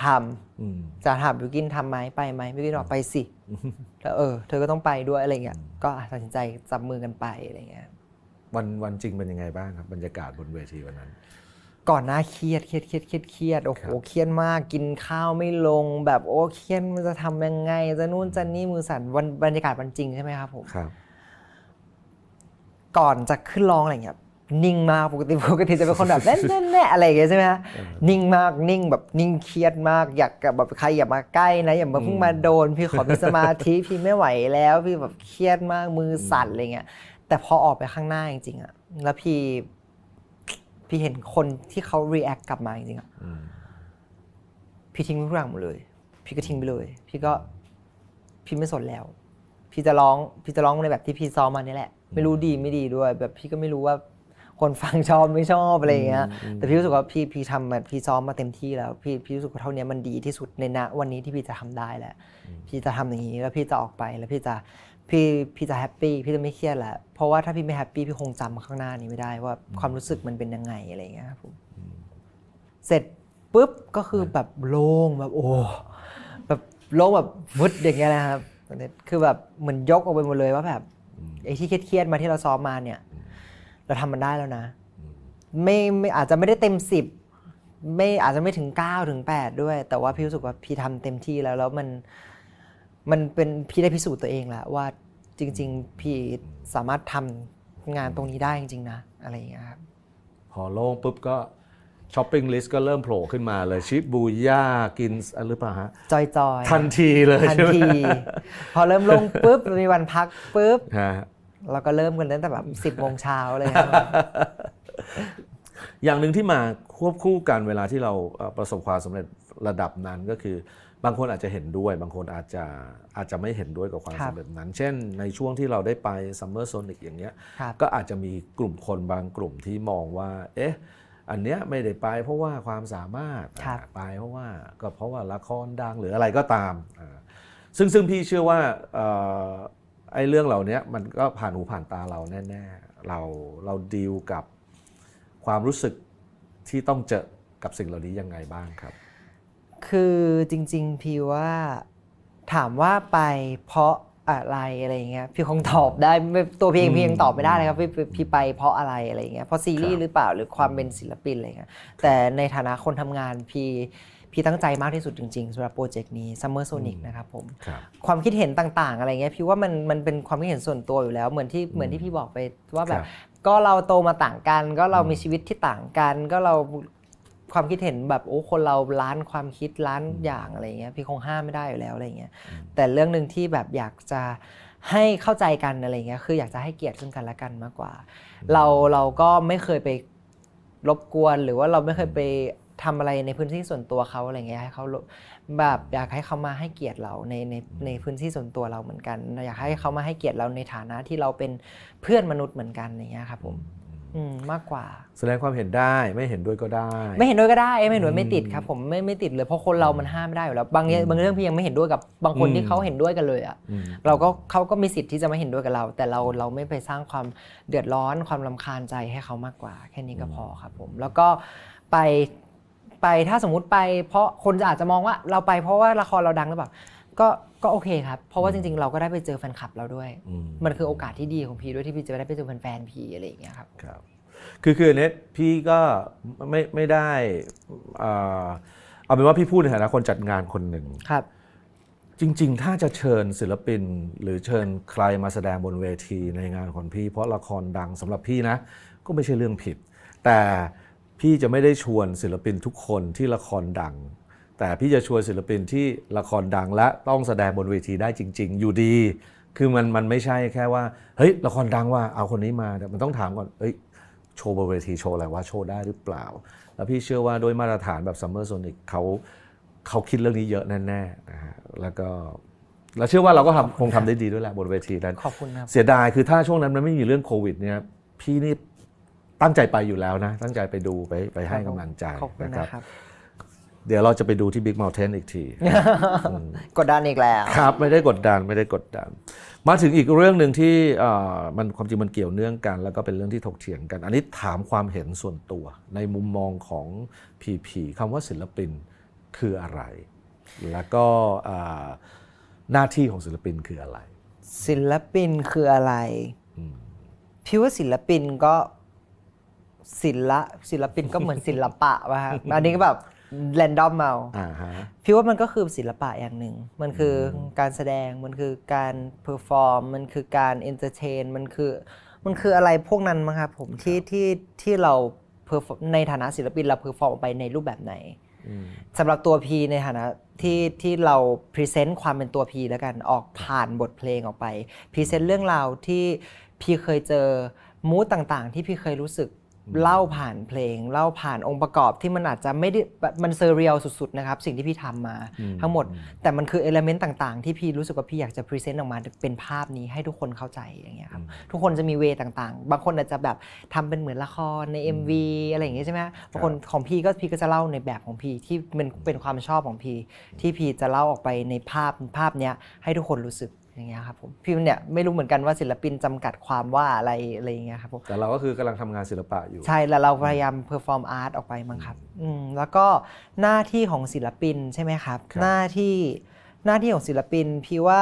ทำจะถามบิวกินทำไหมไปไหมบิวกินบอกไปสิแล้วเธอก็ต้องไปด้วยอะไรเงี้ยก็ตัดสินใจจับมือกันไปอะไรเงี้ยวันจริงเป็นยังไงบ้างครับบรรยากาศบนเวทีวันนั้นก่อนหน้าเครียดโอ้โหเครียดมากกินข้าวไม่ลงแบบเครียดมันจะทำยังไงจะนู่นจะนี่มือสั่นวันบรรยากาศวันจริงใช่ไหมครับผมครับก่อนจะขึ้นร้องอะไรเงี้ยนิ่งมากปกติจะเป็นคนแบบแน่ๆอะไรอย่างเงี้ยใช่ไหมฮะนิ่งมากนิ่งแบบนิ่งเครียดมากอยากแบบใครอย่ามาใกล้นะอย่ามาเพิ่งมาโดนพี่ขอมีสมาธิพี่ไม่ไหวแล้วพี่แบบเครียดมากมือสั่นอะไรเงี้ยแต่พอออกไปข้างหน้าจริงๆอะแล้วพี่เห็นคนที่เขา react กลับมาจริงๆอะพี่ทิ้งทุกอย่างหมดเลยพี่ก็ทิ้งไปเลยพี่ไม่สนแล้วพี่จะร้องในแบบที่พี่ซ้อมมานี่แหละไม่รู้ดีไม่ดีด้วยแบบพี่ก็ไม่รู้ว่าคนฟังชอบไม่ชอบอะไรเงี้ยแต่พี่รู้สึกว่าพี่ทำแบบพี่ซ้อมมาเต็มที่แล้วพี่รู้สึกว่าเท่านี้มันดีที่สุดในณวันนี้ที่พี่จะทำได้แหละพี่จะทำอย่างนี้แล้วพี่จะออกไปแล้วพี่จะแฮปปี้พี่จะไม่เครียดแหละเพราะว่าถ้าพี่ไม่แฮปปี้พี่คงจำข้างหน้านี้ไม่ได้ว่าความรู้สึกมันเป็นยังไงอะไรเงี้ยครับผมเสร็จปุ๊บก็คือแบบโล่งแบบแบบโล่งแบบวึดอย่างเงี้ยนะครับคือแบบเหมือนยกออกไปหมดเลยว่าแบบไอ้ที่เครียดมาที่เราซ้อมมาเนี่ยเราทำมันได้แล้วนะไม่อาจจะไม่ได้เต็ม10ไม่อาจจะไม่ถึง9ถึง8ด้วยแต่ว่าพี่รู้สึกว่าพี่ทำเต็มที่แล้วมันเป็นพี่ได้พิสูจน์ตัวเองแล้วว่าจริงๆพี่สามารถทำงานตรงนี้ได้จริงๆนะอะไรอย่างเงี้ยครับพอโล่งปุ๊บก็ช้อปปิ้งลิสต์ก็เริ่มโผล่ขึ้นมาเลยชิบูย่ากินหรือเปล่าฮะจอยทันทีเลยทันทีพอเริ่มลงปุ๊บมีวันพักปุ๊บเราก็เริ่มกันตั้งแต่แบบ10 โมงเช้าเลยครับอย่างหนึ่งที่มาควบคู่กันเวลาที่เราประสบความสำเร็จระดับนั้นก็คือบางคนอาจจะเห็นด้วยบางคนอาจจะไม่เห็นด้วยกับความสำเร็จนั้นเช่นในช่วงที่เราได้ไป Summer Sonic อย่างเงี้ยก็อาจจะมีกลุ่มคนบางกลุ่มที่มองว่าอันเนี้ยไม่ได้ไปเพราะว่าความสามารถไปเพราะว่าละครดังหรืออะไรก็ตามซึ่งพี่เชื่อว่าไอ้เรื่องเหล่านี้มันก็ผ่านหูผ่านตาเราแน่ๆเราดีลกับความรู้สึกที่ต้องเจอกับสิ่งเหล่านี้ยังไงบ้างครับคือจริงๆพี่ว่าถามว่าไปเพราะอะไรอะไรเงี้ยพี่คงตอบได้ตัวพี่เองพี่ยังตอบไม่ได้เลยครับพี่ไปเพราะอะไรอะไรเงี้ยเพราะซีรีส์หรือเปล่าหรือความเป็นศิลปินอะไรเงี้ยแต่ในฐานะคนทำงานพี่ตั้งใจมากที่สุดจริงๆสำหรับโปรเจกต์นี้ Summer Sonic นะครับผมความคิดเห็นต่างๆอะไรเงี้ยพี่ว่ามันเป็นความคิดเห็นส่วนตัวอยู่แล้วเหมือนที่พี่บอกไปว่าแบบก็เราโตมาต่างกันก็เรามีชีวิตที่ต่างกันก็เราความคิดเห็นแบบคนเราล้านความคิดล้านอย่างอะไรเงี้ยพี่คงห้ามไม่ได้อยู่แล้วอะไรเงี้ยแต่เรื่องนึงที่แบบอยากจะให้เข้าใจกันอะไรเงี้ยคืออยากจะให้เกียรติซึ่งกันและกันมากกว่าเราก็ไม่เคยไปรบกวนหรือว่าเราไม่เคยไปทำอะไรในพื้นที่ส่วนตัวเขาอะไรเงี้ยให้เขาแบบอยากให้เขามาให้เกียรติเราในพื้นที่ส่วนตัวเราเหมือนกันอยากให้เขามาให้เกียรติเราในฐานะที่เราเป็นเพื่อนมนุษย์เหมือนกันอย่างเงี้ยครับผม มากกว่าแสดงความเห็นได้ไม่เห็นด้วยก็ได้ ไม่เห็นด้วยก็ได้ไม่เห็นด้วยไม่ติดครับผมไม่ติดเลยเพราะคนเรามันห้ามไม่ได้อยู่แล้วบางเรื่องพี่ยังไม่เห็นด้วยกับบางคนที่เขาเห็นด้วยกันเลยอ่ะเขาก็มีสิทธิ์ที่จะไม่เห็นด้วยกับเราแต่เราไม่ไปสร้างความเดือดร้อนความรำคาญใจให้เขามากกว่าแค่นี้ก็พอครับผมแล้วก็ไปถ้าสมมุติไปเพราะคนอาจจะมองว่าเราไปเพราะว่าละครเราดังหรือเปล่าก็โอเคครับเพราะว่าจริงๆเราก็ได้ไปเจอแฟนคลับเราด้วยมันคือโอกาสที่ดีของพี่ด้วยที่พี่จะได้ไปเจอแฟนๆพี่อะไรอย่างเงี้ยครับคือเน็ตพี่ก็ไม่ได้เอาเป็นว่าพี่พูดในฐานะคนจัดงานคนหนึ่งครับจริงๆถ้าจะเชิญศิลปินหรือเชิญใครมาแสดงบนเวทีในงานของพี่เพราะละครดังสำหรับพี่นะก็ไม่ใช่เรื่องผิดแต่พี่จะไม่ได้ชวนศิลปินทุกคนที่ละครดังแต่พี่จะชวนศิลปินที่ละครดังและต้องแสดงบนเวทีได้จริงๆอยู่ดีคือมันไม่ใช่แค่ว่าเฮ้ยละครดังว่าเอาคนนี้มาแต่มันต้องถามก่อนเฮ้ยโชว์บนเวทีโชว์อะไรว่าโชว์ได้หรือเปล่าแล้วพี่เชื่อว่าด้วยมาตรฐานแบบ Summer Sonic เขาคิดเรื่องนี้เยอะแน่ๆนะฮะแล้วเชื่อว่าเราก็คงทำได้ดีด้วยแหละบนเวทีนั้นขอบคุณครับเสียดายคือถ้าช่วงนั้นมันไม่มีเรื่องโควิดเนี่ยพี่นี่ตั้งใจไปอยู่แล้วนะตั้งใจไปดูไปให้กำลังใจนะครับเดี๋ยวเราจะไปดูที่ Big Mountain อีกทีกดดันอีกแล้วครับไม่ได้กดดันมาถึงอีกเรื่องหนึ่งที่มันความจริงมันเกี่ยวเนื่องกันแล้วก็เป็นเรื่องที่ถกเถียงกันอันนี้ถามความเห็นส่วนตัวในมุมมองของ PP คำว่าศิลปินคืออะไรแล้วก็หน้าที่ของศิลปินคืออะไรศิลปินคืออะไรพี่ว่าศิลปินก็ศิลปินก็เหมือนศิลปะว่ะฮะอันนี้ก็แบบแรนดอมเอาพี่ว่ามันก็คือศิลปะอย่างหนึ่งมันคือการแสดงมันคือการเพอร์ฟอร์มมันคือการเอนเตอร์เทนมันคืออะไรพวกนั้นมั้งครับผมที่เราในฐานะศิลปินเราเพอร์ฟอร์มไปในรูปแบบไหนสำหรับตัวพีในฐานะที่เราพรีเซนต์ความเป็นตัวพีแล้วกันออกผ่านบทเพลงออกไปพรีเซนต์เรื่องราวที่พี่เคยเจอมูดต่างๆที่พี่เคยรู้สึกเล่าผ่านเพลงเล่าผ่านองค์ประกอบที่มันอาจจะไม่ได้มันเซอร์เรียลสุดๆนะครับสิ่งที่พี่ทำมาทั้งหมดแต่มันคือเอลิเมนต์ต่างๆที่พี่รู้สึกว่าพี่อยากจะพรีเซนต์ออกมาเป็นภาพนี้ให้ทุกคนเข้าใจอย่างเงี้ยครับทุกคนจะมีเวต่างๆบางคนอาจจะแบบทำเป็นเหมือนละครใน MV อะไรอย่างเงี้ยใช่ไหมบางคนของพี่ก็จะเล่าในแบบของพี่ที่เป็นความชอบของพี่ที่พี่จะเล่าออกไปในภาพเนี้ยให้ทุกคนรู้สึกอย่างเงี้ยครับผมพี่เนี่ยไม่รู้เหมือนกันว่าศิลปินจำกัดความว่าอะไรอย่างเงี้ยครับผมแต่เราก็คือกำลังทำงานศิลปะอยู่ใช่แล้วเราพยายามเพอร์ฟอร์มอาร์ตออกไปมั้งครับแล้วก็หน้าที่ของศิลปินใช่ไหมครับหน้าที่ของศิลปินพี่ว่า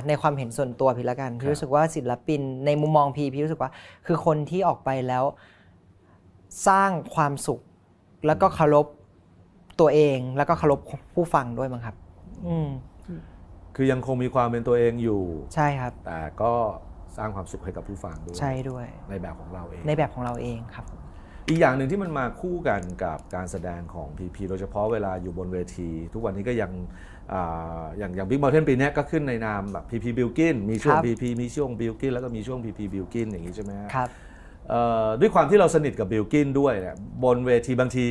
ในความเห็นส่วนตัวพี่ละกันพี่รู้สึกว่าศิลปินในมุมมองพี่รู้สึกว่าคือคนที่ออกไปแล้วสร้างความสุขแล้วก็เคารพตัวเองแล้วก็เคารพผู้ฟังด้วยมั้งครับคือยังคงมีความเป็นตัวเองอยู่ใช่ครับแต่ก็สร้างความสุขให้กับผู้ฟังด้วยใช่ด้วยในแบบของเราเองครับอีกอย่างหนึ่งที่มันมาคู่กันกับการแสดงของ PP โดยเฉพาะเวลาอยู่บนเวทีทุกวันนี้ก็ยังอย่าง Big Mountain ปีนี้ก็ขึ้นในนามแบบ PP Bilkin มีช่วง PP มีช่วง Bilkin แล้วก็มีช่วง PP Bilkin อย่างนี้ใช่ไหมครับด้วยความที่เราสนิทกับ Bilkin ด้วยเนี่ยบนเวทีบางที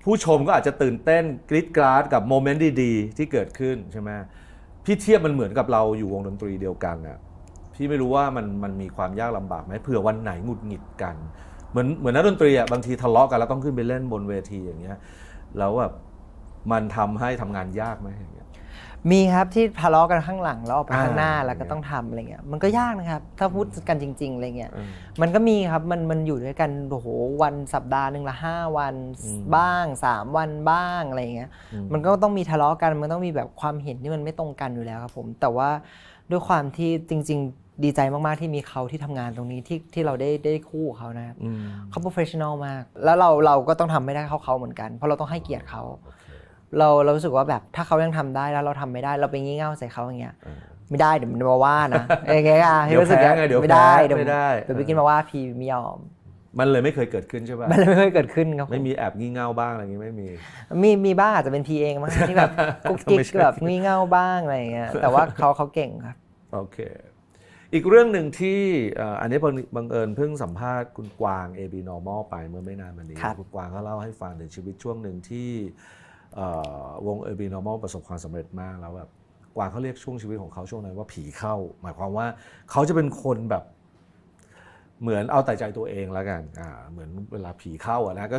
ผู้ชมก็อาจจะตื่นเต้นกรี๊ดกราดกับโมเมนต์ดีๆที่เกิดขึ้นใช่ไหมพี่เทียบมันเหมือนกับเราอยู่วงดนตรีเดียวกันอ่ะพี่ไม่รู้ว่ามันมีความยากลำบากไหมเผื่อวันไหนหงุดหงิดกันเหมือนนักดนตรีอ่ะบางทีทะเลาะกันแล้วต้องขึ้นไปเล่นบนเวทีอย่างเงี้ยแล้วแบบมันทำให้ทำงานยากไหมอย่างเงี้ยมีครับที่ทะเลาะกันข้างหลังแล้วออกไปข้างหน้าแล้วก็ต้องทำอะไรเงี้ยมันก็ยากนะครับถ้าพูดกันจริงๆอะไรเงี้ยมันก็มีครับมันอยู่ด้วยกันโอ้โหวันสัปดาห์นึงละ5 วันบ้าง3 วันบ้างอะไรเงี้ยมันก็ต้องมีทะเลาะกันมันต้องมีแบบความเห็นที่มันไม่ตรงกันอยู่แล้วครับผมแต่ว่าด้วยความที่จริงๆดีใจมากๆที่มีเขาที่ทำงานตรงนี้ที่เราได้คู่เขานะครับเขาโปรเฟชชั่นอลมากแล้วเราก็ต้องทำไม่ได้เขาเหมือนกันเพราะเราต้องให้เกียรติเขาเรารู้สึกว่าแบบถ้าเขายังทำได้แล้วเราทำไม่ได้เราไปงี่เง่าใส่เขาอย่างเงี้ยไม่ได้เดี๋ยวมันมาว่านะอย่างเงี้ยเดี๋ยวแพ้ไงเดี๋ยวไม่ได้เดี๋ยวไปกินมาว่าพี่ไม่ยอมมันเลยไม่เคยเกิดขึ้นใช่ป่ะมันเลยไม่เคยเกิดขึ้นครับไม่มีแอบงี่เง่าบ้างอะไรอย่างงี้ไม่มีบ้างอาจจะเป็นพีเองมั้งที่แบบกุ๊กกิ๊กแบบงี่เง่าบ้างอะไรอย่างเงี้ยแต่ว่าเขาเก่งครับโอเคอีกเรื่องหนึ่งที่อันนี้บังเอิญเพิ่งสัมภาษณ์คุณกวาง AB Normal ไปเมื่อไม่นานมานี้คุณกวางเขาเล่าให้ฟังถึงชีวิตช่วงหนึ่งที่วง AB Normal ประสบความสำเร็จมากแล้วแบบกวางเขาเรียกช่วงชีวิตของเขาช่วงนั้นว่าผีเข้าหมายความว่าเขาจะเป็นคนแบบ เหมือนเอาแต่ใจตัวเองแล้วกันเหมือนเวลาผีเข้านะก็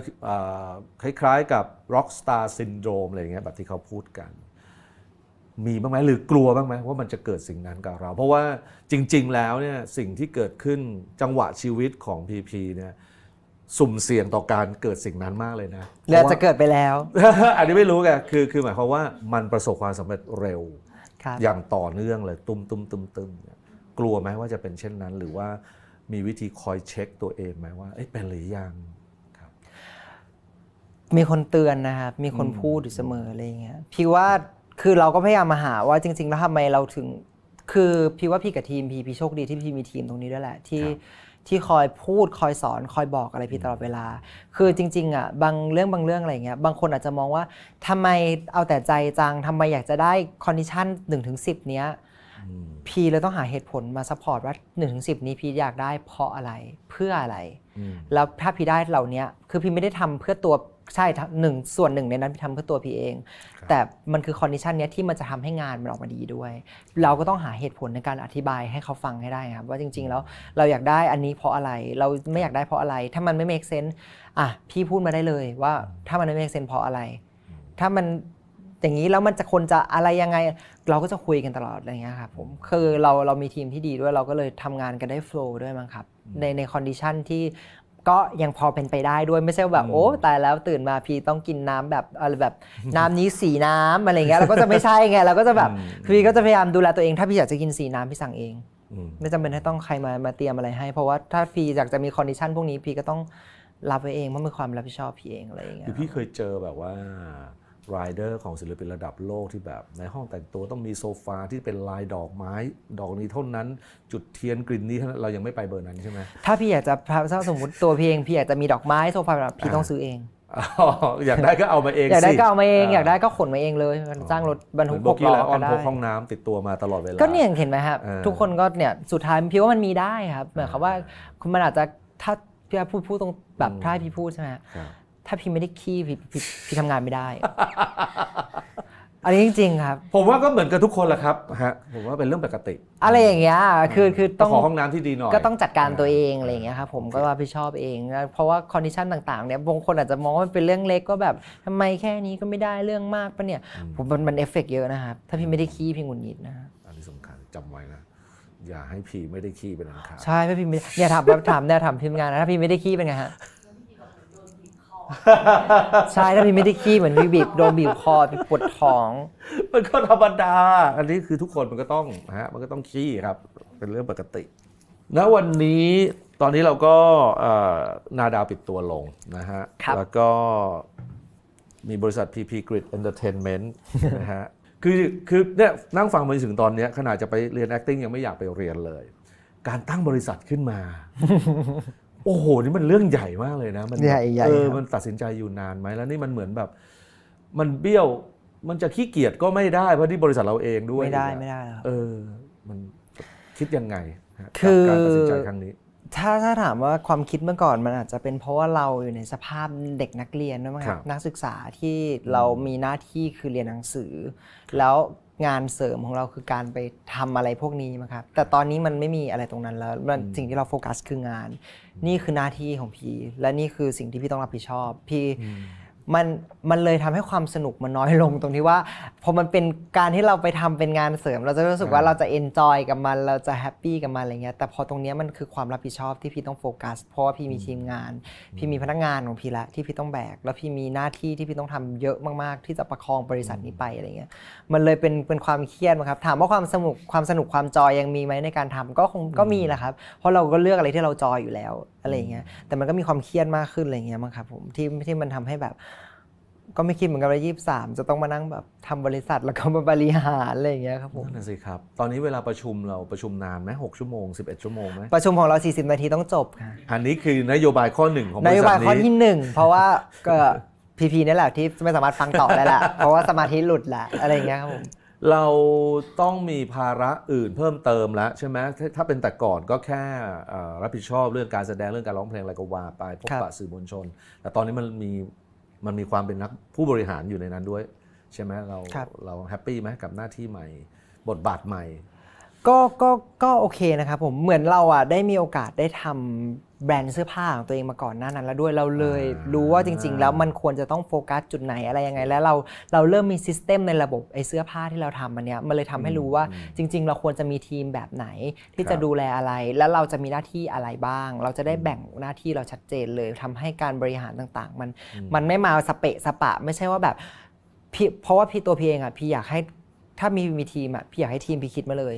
คล้ายๆกับ rockstar syndrome อะไรอย่างเงี้ยแบบที่เขาพูดกันมีบ้างไหมหรือกลัวบ้างไหมว่ามันจะเกิดสิ่งนั้นกับเราเพราะว่าจริงๆแล้วเนี่ยสิ่งที่เกิดขึ้นจังหวะชีวิตของ PP เนี่ยสุ่มเสี่ยงต่อการเกิดสิ่งนั้นมากเลยนะหรือจะเกิดไปแล้ว อันนี้ไม่รู้ไงคือหมายความว่ามันประสบความสำเร็จเร็ว ครับ อย่างต่อเนื่องเลยตุ้มกลัวไหมว่าจะเป็นเช่นนั้นหรือว่ามีวิธีคอยเช็คตัวเองไหมว่าเป็นหรือยังครับ มีคนเตือนนะครับมีคนพูดอยู่เสมออะไรอย่างเงี้ยพี่ว่าคือเราก็พยายามมาหาว่าจริงๆแล้วทำไมเราถึงคือพี่ว่าพี่กับทีมพี่โชคดีที่พี่มีทีมตรงนี้ด้วยแหละที่คอยพูดคอยสอนคอยบอกอะไรพี่ตลอดเวลาคือจริงๆอ่ะบางเรื่องอะไรเงี้ยบางคนอาจจะมองว่าทำไมเอาแต่ใจจังทำไมอยากจะได้คอนดิชัน1-10เนี้ยพี่เลยต้องหาเหตุผลมาซัพพอร์ตว่า1-10นี้พี่อยากได้เพราะอะไรเพื่ออะไรแล้วถ้าพี่ได้เหล่านี้คือพี่ไม่ได้ทำเพื่อตัวใช่ส่วนหนึ่งในนั้นพี่ทำเพื่อตัวพี่เองแต่มันคือคอนดิชันนี้ที่มันจะทำให้งานมันออกมาดีด้วยเราก็ต้องหาเหตุผลในการอธิบายให้เขาฟังให้ได้ครับว่าจริงๆแล้วเราอยากได้อันนี้เพราะอะไรเราไม่อยากได้เพราะอะไรถ้ามันไม่ make sense พี่พูดมาได้เลยว่าถ้ามันไม่ make sense เพราะอะไรถ้ามันอย่างนี้แล้วมันจะคนจะอะไรยังไงเราก็จะคุยกันตลอดอะไรเงี้ยครับผมคือเรามีทีมที่ดีด้วยเราก็เลยทำงานกันได้โฟล์ด้วยมั้งครับในคอนดิชันที่ก็ยังพอเป็นไปได้ด้วยไม่ใช่แบบโอ้ตายแล้วตื่นมาพี่ต้องกินน้ำแบบอะไรแบบน้ำนี้สีน้ำอะไรเงี้ยเราก็จะไม่ใช่ไงเราก็จะแบบพี่ก็จะพยายามดูแลตัวเองถ้าพี่อยากจะกินสีน้ำพี่สั่งเองไม่จำเป็นให้ต้องใครมาเตรียมอะไรให้เพราะว่าถ้าพี่อยากจะมีคอนดิชันพวกนี้พี่ก็ต้องรับไว้เองเพราะมีความรับผิดชอบพี่เองอะไรอย่างเงี้ยคือพี่เคยเจอแบบว่า ไรเดอร์ของศิลปินระดับโลกที่แบบในห้องแต่งตัวต้องมีโซฟาที่เป็นลายดอกไม้ดอกนี้เท่านั้นจุดเทียนกลิ่นนี้เท่านั้นเรายังไม่ไปเบอร์นั้นใช่ไหมถ้าพี่อยากจะถ้าสมมติตัวพี่เองพี่อยากจะมีดอกไม้โซฟาแบบพี่ต้องซื้อเองอยากได้ก็เอามาเองอยากได้ก็เอามาเองอยากได้ก็ขนมาเองเลยจ้างรถบรรทุก6 ล้อก็ได้พกห้องน้ำติดตัวมาตลอดเวลาก็เนี่ยเห็นไหมครับทุกคนก็เนี่ยสุดท้ายพี่ว่ามันมีได้ครับหมายความว่ามันอาจจะถ้าพี่พูดตรงแบบถ้าพี่พูดใช่ไหมถ้าพี่ไม่ได้ขี้พี่ทำงานไม่ได้ อันนี้จริงๆครับผมว่าก็เหมือนกับทุกคนแหละครับฮะผมว่าเป็นเรื่องปกติอะไรอย่างเงี้ยคือต้องขอห้องน้ำที่ดีหน่อยก็ต้องจัดการตัวเองอะไรอย่างเงี้ยครับผมก็รับผิดชอบเองเพราะว่าคอนดิชันต่างๆเนี่ยบางคนอาจจะมองว่ามันเป็นเรื่องเล็กก็แบบทำไมแค่นี้ก็ไม่ได้เรื่องมากปะเนี่ยผมมันเอฟเฟกต์เยอะนะครับถ้าพี่ไม่ได้ขี้พี่หงุดหงิดนะอันนี้สำคัญจำไว้นะอย่าให้พี่ไม่ได้ขี้เป็นอันขาดใช่พี่เนี่ยถามทีมงานนะถ้าพี่ไม่ได้ขี้เป็นไงฮะใช่ถ้าพี่ไม่ได้ขี้เหมือนพี่บีบโดนบีบคอปวดท้องมันก็ธรรมดาอันนี้คือทุกคนมันก็ต้องมันก็ต้องขี้ครับเป็นเรื่องปกติณวันนี้ตอนนี้เราก็นาดาวปิดตัวลงนะฮะแล้วก็มีบริษัท PP Grid Entertainment นะฮะคือเนี่ยนั่งฟังมาถึงตอนนี้ขนาดจะไปเรียน acting ยังไม่อยากไปเรียนเลยการตั้งบริษัทขึ้นมาโอ้โหนี่มันเรื่องใหญ่มากเลยนะมันใหญ่มันตัดสินใจอยู่นานไหมแล้วนี่มันเหมือนแบบมันเบี้ยวมันจะขี้เกียจก็ไม่ได้เพราะที่บริษัทเราเองด้วยไม่ได้ครับมันคิดยังไงคือการตัดสินใจครั้งนี้ถ้าถามว่าความคิดเมื่อก่อนมันอาจจะเป็นเพราะว่าเราอยู่ในสภาพเด็กนักเรียนด้วยมั้งครับนักศึกษาที่เรามีหน้าที่คือเรียนหนังสือแล้วงานเสริมของเราคือการไปทำอะไรพวกนี้มั้งครับแต่ตอนนี้มันไม่มีอะไรตรงนั้นแล้วสิ่งที่เราโฟกัสคืองานนี่คือหน้าที่ของพี่และนี่คือสิ่งที่พี่ต้องรับผิดชอบพี่มันเลยทำให้ความสนุกมันน้อยลงตรงที่ว่าพอมันเป็นการที่เราไปทำเป็นงานเสริมเราจะรู้สึกว่าเราจะเอนจอยกับมันเราจะแฮปปี้กับมันอะไรเงี้ยแต่พอตรงนี้มันคือความรับผิดชอบที่พี่ต้องโฟกัสเพราะว่าพี่มีทีมงานพี่มีพนักงานของพี่ละที่พี่ต้องแบกแล้วพี่มีหน้าที่ที่พี่ต้องทำเยอะมากๆที่จะประคองบริษัทนี้ไปอะไรเงี้ยมันเลยเป็นความเครียดมั้งครับถามว่าความสนุกความจอยยังมีไหมในการทำก็มีแหละครับเพราะเราก็เลือกอะไรที่เราจอยอยู่แล้วอะไรเงี้ยแต่มันก็มีความเครียดมากขึ้นอะไรเงี้ยมั้งครับผมที่มันทำให้แบบก็ไม่คิดเหมือนกันว่า23จะต้องมานั่งแบบทำบริษัทแล้วก็มาบริหารอะไรอย่างเงี้ยครับผมนั่นสิครับตอนนี้เวลาประชุมเราประชุมนานไหม6 ชั่วโมง11 ชั่วโมงไหมประชุมของเรา40 นาทีต้องจบค่ะอันนี้คือนโยบายข้อ1ของบริษัทนี้นโยบายข้อที่1เพราะว่าก็พีนี่แหละที่ไม่สามารถฟังต่อได้ละเพราะว่าสมาธิหลุดละอะไรอย่างเงี้ยครับผมเราต้องมีภาระอื่นเพิ่มเติมแล้วใช่ไหมถ้าเป็นแต่ก่อนก็แค่รับผิดชอบเรื่องการแสดงเรื่องการร้องเพลงอะไรก็ว่าไปพบปะสื่อมวลชนแต่ตอนนี้มันมีความเป็นนักผู้บริหารอยู่ในนั้นด้วยใช่ไหมเราแฮปปี้ไหมกับหน้าที่ใหม่บทบาทใหม่ ก็โอเคนะครับผมเหมือนเราได้มีโอกาสได้ทำแบรนด์เสื้อผ้าของตัวเองมาก่อนหน้านั้นแล้วด้วยเราเลยรู้ว่าจริงๆแล้วมันควรจะต้องโฟกัสจุดไหนอะไรยังไงแล้วเราเริ่มมีซิสเต็มในระบบไอ้เสื้อผ้าที่เราทำมันเนี้ยมันเลยทำให้รู้ว่าจริงๆเราควรจะมีทีมแบบไหนที่จะดูแลอะไรแล้วเราจะมีหน้าที่อะไรบ้างเราจะได้แบ่งหน้าที่เราชัดเจนเลยทำให้การบริหารต่างๆมันไม่มาสเปะสปะไม่ใช่ว่าแบบเพราะว่าตัวพี่เองพี่อยากให้ถ้ามีทีมพี่อยากให้ทีมพี่คิดมาเลย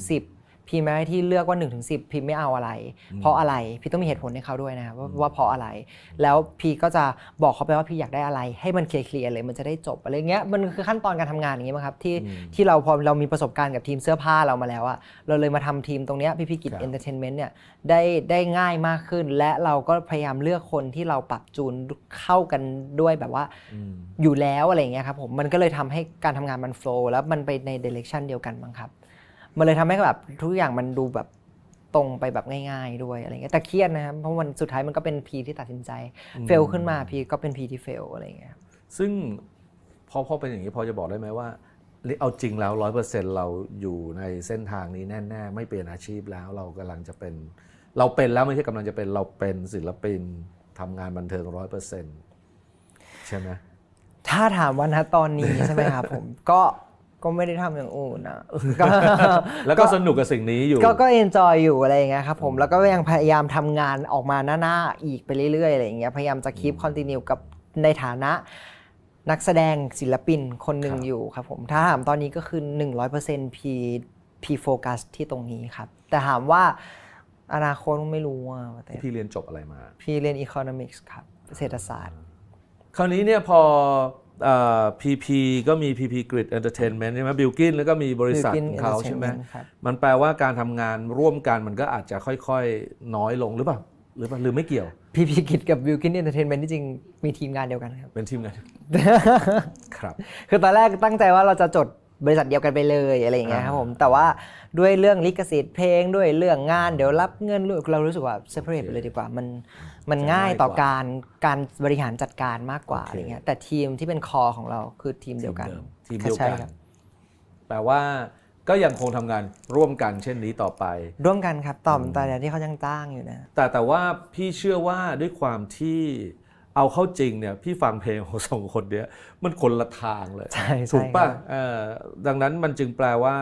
1-10 พี่ไม่ให้ที่เลือกว่า 1-10 พี่ไม่เอาอะไรเพราะอะไรพี่ต้องมีเหตุผลให้เขาด้วยนะครับว่าเพราะอะไรแล้วพี่ก็จะบอกเขาไปว่าพี่อยากได้อะไรให้มันเคลียร์เลยมันจะได้จบอะไรเงี้ยมันคือขั้นตอนการทำงานอย่างงี้มั้งครับที่เราพอเรามีประสบการณ์กับทีมเสื้อผ้าเรามาแล้วเราเลยมาทำทีมตรงเนี้ยพี่กิจเอนเตอร์เทนเมนต์เนี่ยได้ง่ายมากขึ้นและเราก็พยายามเลือกคนที่เราปรับจูนเข้ากันด้วยแบบว่าอยู่แล้วอะไรเงี้ยครับผมมันก็เลยทำให้การทำงานมันโฟล์แล้วมันไปในเดเรคชันเดียวกันมั้งครับมันเลยทำให้แบบทุกอย่างมันดูแบบตรงไปแบบง่ายๆด้วยอะไรเงี้ยแต่เครียดนะครับเพราะมันสุดท้ายมันก็เป็นพีที่ตัดสินใจเฟลขึ้นมาพีก็เป็นพีที่เฟลอะไรเงี้ยซึ่งพอเป็นอย่างนี้พอจะบอกได้ไหมว่าเอาจริงแล้ว 100% เราอยู่ในเส้นทางนี้แน่ๆไม่เปลี่ยนอาชีพแล้วเรากำลังจะเป็นเราเป็นแล้วไม่ใช่กำลังจะเป็นเราเป็นศิลปินทำงานบันเทิง 100% ใช่ไหมถ้าถามว่าณตอนนี้ ใช่ไหมครับผมก็ไม่ได้ทำอย่างอื่นนะแล้วก็สนุกกับสิ่งนี้อยู่ก็เอนจอยอยู่อะไรอย่างเงี้ยครับผมแล้วก็ยังพยายามทำงานออกมาหน้าอีกไปเรื่อยๆอะไรอย่างเงี้ยพยายามจะคีปคอนติเนียกับในฐานะนักแสดงศิลปินคนหนึ่งอยู่ครับผมถ้าถามตอนนี้ก็คือ 100%พีโฟกัสที่ตรงนี้ครับแต่ถามว่าอนาคตไม่รู้แต่พี่เรียนจบอะไรมาพี่เรียน Economics ครับเศรษฐศาสตร์คราวนี้เนี่ยพอPP ก็มี PP Grid Entertainment ใช่ไหมบิลกินแล้วก็มีบริษัทของเขาใช่ไหมมันแปลว่าการทำงานร่วมกันมันก็อาจจะค่อยๆน้อยลงหรือเปล่าหรือไม่เกี่ยว PP Grid กับ Bilkin Entertainment ที่จริงมีทีมงานเดียวกันครับเป็นทีมงานครับคือตอนแรกตั้งใจว่าเราจะจดบริษัทเดียวกันไปเลยอะไรอย่างเงี้ยครับผมแต่ว่าด้วยเรื่องลิขสิทธิ์เพลงด้วยเรื่องงานเดี๋ยวรับเงินเรารู้สึกว่า separate ไปเลยดีกว่ามันง่ายต่อการบริหารจัดการมากกว่าอะไรเงี้ยแต่ทีมที่เป็นคอของเราคือทีมเดียวกันแปลว่าก็ยังคงทำงานร่วมกันเช่นนี้ต่อไปร่วมกันครับต่อแต่ที่เขายังจ้างอยู่นะแต่ว่าพี่เชื่อว่าด้วยความที่เอาเข้าจริงเนี่ยพี่ฟังเพลงของสองคนเนี้ยมันคนละทางเลยถูกป่ะดังนั้นมันจึงแปลว่า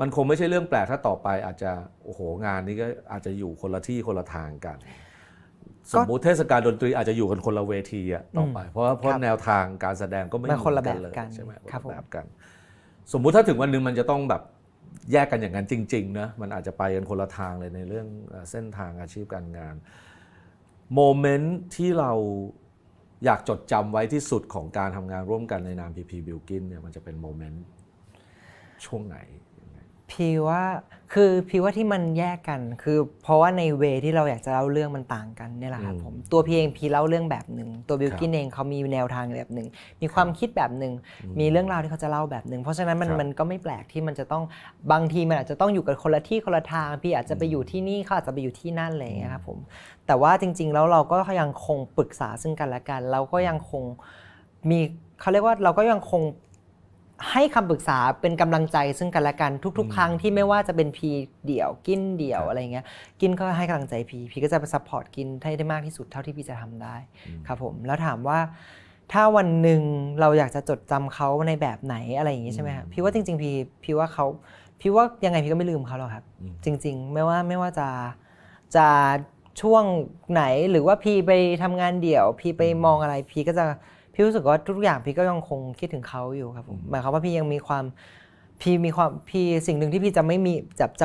มันคงไม่ใช่เรื่องแปลกถ้าต่อไปอาจจะโอ้โหงานนี้ก็อาจจะอยู่คนละที่คนละทางกันสมมุติเทศกาลดนตรีอาจจะอยู่กันคนละเวทีต่อไปเพราะแนวทางการแสดงก็ไม่เหมือนกันเลยใช่ไหมคนละแบบกันสมมุติถ้าถึงวันหนึ่งมันจะต้องแบบแยกกันอย่างนั้นจริงๆนะมันอาจจะไปกันคนละทางเลยในเรื่องเส้นทางอาชีพการงานโมเมนต์ที่เราอยากจดจำไว้ที่สุดของการทำงานร่วมกันในนาม PP Bilkin เนี่ยมันจะเป็นโมเมนต์ช่วงไหนพี่ว่าที่มันแยกกันคือเพราะว่าในเวที่เราอยากจะเล่าเรื่องมันต่างกันนี่แหละครับผมตัวพี่เองพี่เล่าเรื่องแบบหนึ่งตัวบิลกินเองเขามีแนวทางแบบหนึ่งมีความคิดแบบหนึ่งมีเรื่องราวที่เขาจะเล่าแบบหนึ่งเพราะฉะนั้นมันก็ไม่แปลกที่มันจะต้องบางทีมันอาจจะต้องอยู่กันคนละที่คนละทางพี่อาจจะไปอยู่ที่นี่เขาอาจจะไปอยู่ที่นั่นอะไรอย่างเงี้ยครับผมแต่ว่าจริงๆแล้วเราก็ยังคงปรึกษาซึ่งกันและกันเราก็ยังคงมีเขาเรียกว่าเราก็ยังคงให้คำปรึกษาเป็นกำลังใจซึ่งกันและกันทุกๆครั้งที่ไม่ว่าจะเป็นพีเดี่ยวกินเดี่ยวอะไรเงี้ยกินก็ให้กำลังใจพีก็จะไปซัพพอร์ตกินให้ได้มากที่สุดเท่าที่พีจะทำได้ครับผมแล้วถามว่าถ้าวันหนึ่งเราอยากจะจดจำเขาในแบบไหนอะไรอย่างงี้ใช่ไหมครับพี่ว่าจริงๆพี่ว่ายังไงพี่ก็ไม่ลืมเขาหรอกครับจริงๆไม่ว่าจะช่วงไหนหรือว่าพี่ไปทำงานเดี่ยวพี่ไปมองอะไรพี่รู้สึกว่าทุกอย่างพี่ก็ยังคงคิดถึงเขาอยู่ครับผมหมายความว่าพี่ยังมีความสิ่งหนึ่งที่พี่จะไ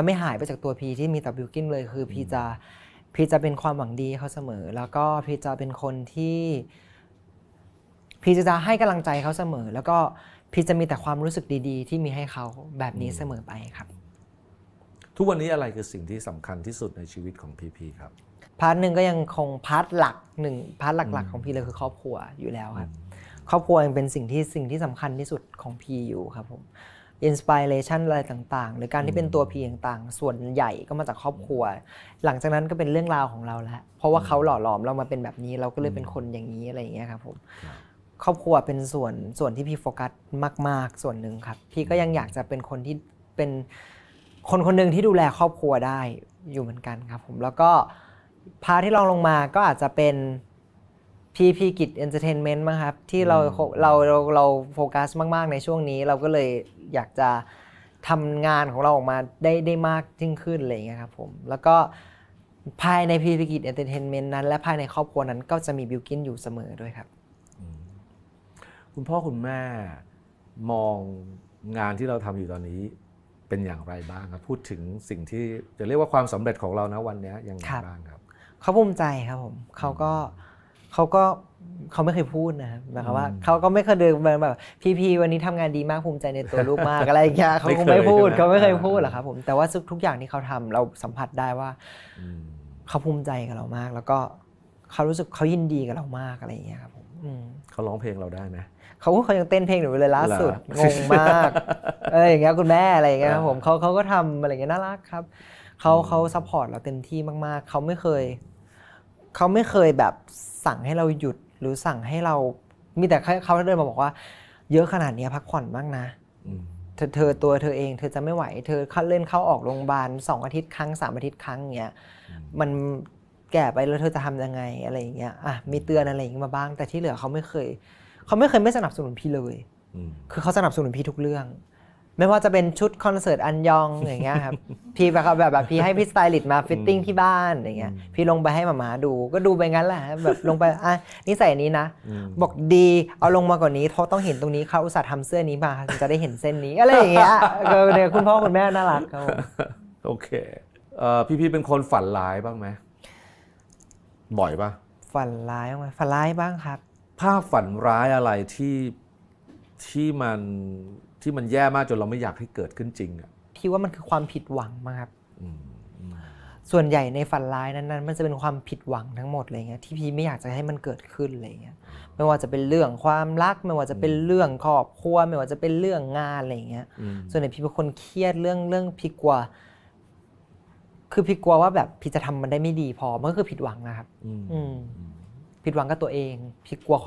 ม่หายไปจากตัวพี่ที่มีต่อบิลกินเลยคือพี่จะเป็นความหวังดีเขาเสมอแล้วก็พี่จะเป็นคนที่พี่จะให้กำลังใจเขาเสมอแล้วก็พี่จะมีแต่ความรู้สึกดีๆที่มีให้เขาแบบนี้เสมอไปครับทุกวันนี้อะไรคือสิ่งที่สำคัญที่สุดในชีวิตของพีครับพาร์ทหนึ่งก็ยังคงพาร์ทหลักของพี่เลยคือครอบครัวอยู่แล้วครับครอบครัวยังเป็นสิ่งที่สำคัญที่สุดของพี่อยู่ครับผมอินสปิเรชันอะไรต่างๆหรือการที่เป็นตัวพี่ต่างๆส่วนใหญ่ก็มาจากครอบครัวหลังจากนั้นก็เป็นเรื่องราวของเราแล้วเพราะว่าเขาหล่อหลอมเรามาเป็นแบบนี้เราก็เลยเป็นคนอย่างนี้อะไรอย่างเงี้ยครับผมครอบครัวเป็นส่วนที่พี่โฟกัสมากๆส่วนหนึ่งครับพี่ก็ยังอยากจะเป็นคนที่เป็น คนคนหนึ่งที่ดูแลครอบครัวได้อยู่เหมือนกันครับผมแล้วก็พาที่รองลงมาก็อาจจะเป็นพีกิจเอนเตอร์เทนเมนต์มั้งครับที่เราโฟกัสมากๆในช่วงนี้เราก็เลยอยากจะทำงานของเราออกมาได้มากยิ่งขึ้นอะไรอย่างเงี้ยครับผมแล้วก็ภายในพีกิจเอนเตอร์เทนเมนต์นั้นและภายในครอบครัวนั้นก็จะมีบิลกินอยู่เสมอด้วยครับคุณพ่อคุณแม่มองงานที่เราทำอยู่ตอนนี้เป็นอย่างไรบ้างครับพูดถึงสิ่งที่จะเรียกว่าความสำเร็จของเรานะวันนี้ยังไงบ้างครับเขาภูมิใจครับผมเขาไม่เคยพูดนะครับหมายความว่าเขาก็ไม่เคยเดินแบบพี่วันนี้ทำงานดีมากภูมิใจในตัวลูกมากอะไรอย่างเงี้ยเขาคงไม่พูดเขาไม่เคยพูดหรอกครับผมแต่ว่าทุกอย่างที่เขาทำเราสัมผัสได้ว่าเขาภูมิใจกับเรามากแล้วก็เขารู้สึกเขายินดีกับเรามากอะไรอย่างเงี้ยครับผมเขาร้องเพลงเราได้ไหมเขายังเต้นเพลงหนูเลยล่าสุดงงมากอย่างเงี้ยคุณแม่อะไรอย่างเงี้ยครับผมเขาก็ทำอะไรอย่างเงี้ยน่ารักครับเขาซัพพอร์ตเราเต็มที่มากๆเขาไม่เคยแบบสั่งให้เราหยุดหรือสั่งให้เรามีแต่เขาเดินมาบอกว่าเยอะขนาดนี้พักผ่อนบ้างนะเธอตัวเธอเองเธอจะไม่ไหวเธอเข้าออกโรงพยาบาล2 อาทิตย์ครั้ง3 อาทิตย์ครั้งอย่างเงี้ยมันแก่ไปแล้วเธอจะทำยังไงอะไรอย่างเงี้ยมีเตือนอะไรอย่างเงี้ยมาบ้างแต่ที่เหลือเขาไม่เคยไม่สนับสนุนพี่เลยคือเขาสนับสนุนพี่ทุกเรื่องไม่ว่าจะเป็นชุดคอนเสิร์ตอันยองอย่างเงี้ยครับพี่แบบพี่ให้พี่สไตลิสต์มาฟิตติ้งที่บ้านอย่างเงี้ยพี่ลงไปให้หม่าดูก็ดูไปงั้นแหละแบบลงไปนี่ใส่อันนี้นะบอกดีเอาลงมาก่อนนี้เขาต้องเห็นตรงนี้เขาอุตส่าห์ทำเสื้อนี้มาจะได้เห็นเส้นนี้อะไรอย่างเงี้ยเนี่ยคุณพ่อคุณแม่น่ารักครับโอเคพี่เป็นคนฝันร้ายบ้างไหมบ่อยปะฝันร้ายบ้างไหมฝันร้ายบ้างครับภาพฝันร้ายอะไรที่มันแย่มากจนเราไม่อยากให้เกิดขึ้นจริงอ่ะพี่ว่ามันคือความผิดหวังมั้งครับส่วนใหญ่ในฝันร้ายนั้นมันจะเป็นความผิดหวังทั้งหมดอะไรเงี้ยที่พี่ไม่อยากจะให้มันเกิดขึ้นอะไรเงี้ยไม่ว่าจะเป็นเรื่องความรักไม่ว่าจะเป็นเรื่องครอบครัวไม่ว่าจะเป็นเรื่องงานอะไรเงี้ยส่วนใหญ่พี่เป็นคนเครียดเรื่องพี่กลัวคือพี่กลัวว่าแบบพี่จะทำมันได้ไม่ดีพอมันก็คือผิดหวังนะครับผิดหวังกับตัวเองพี่กลัว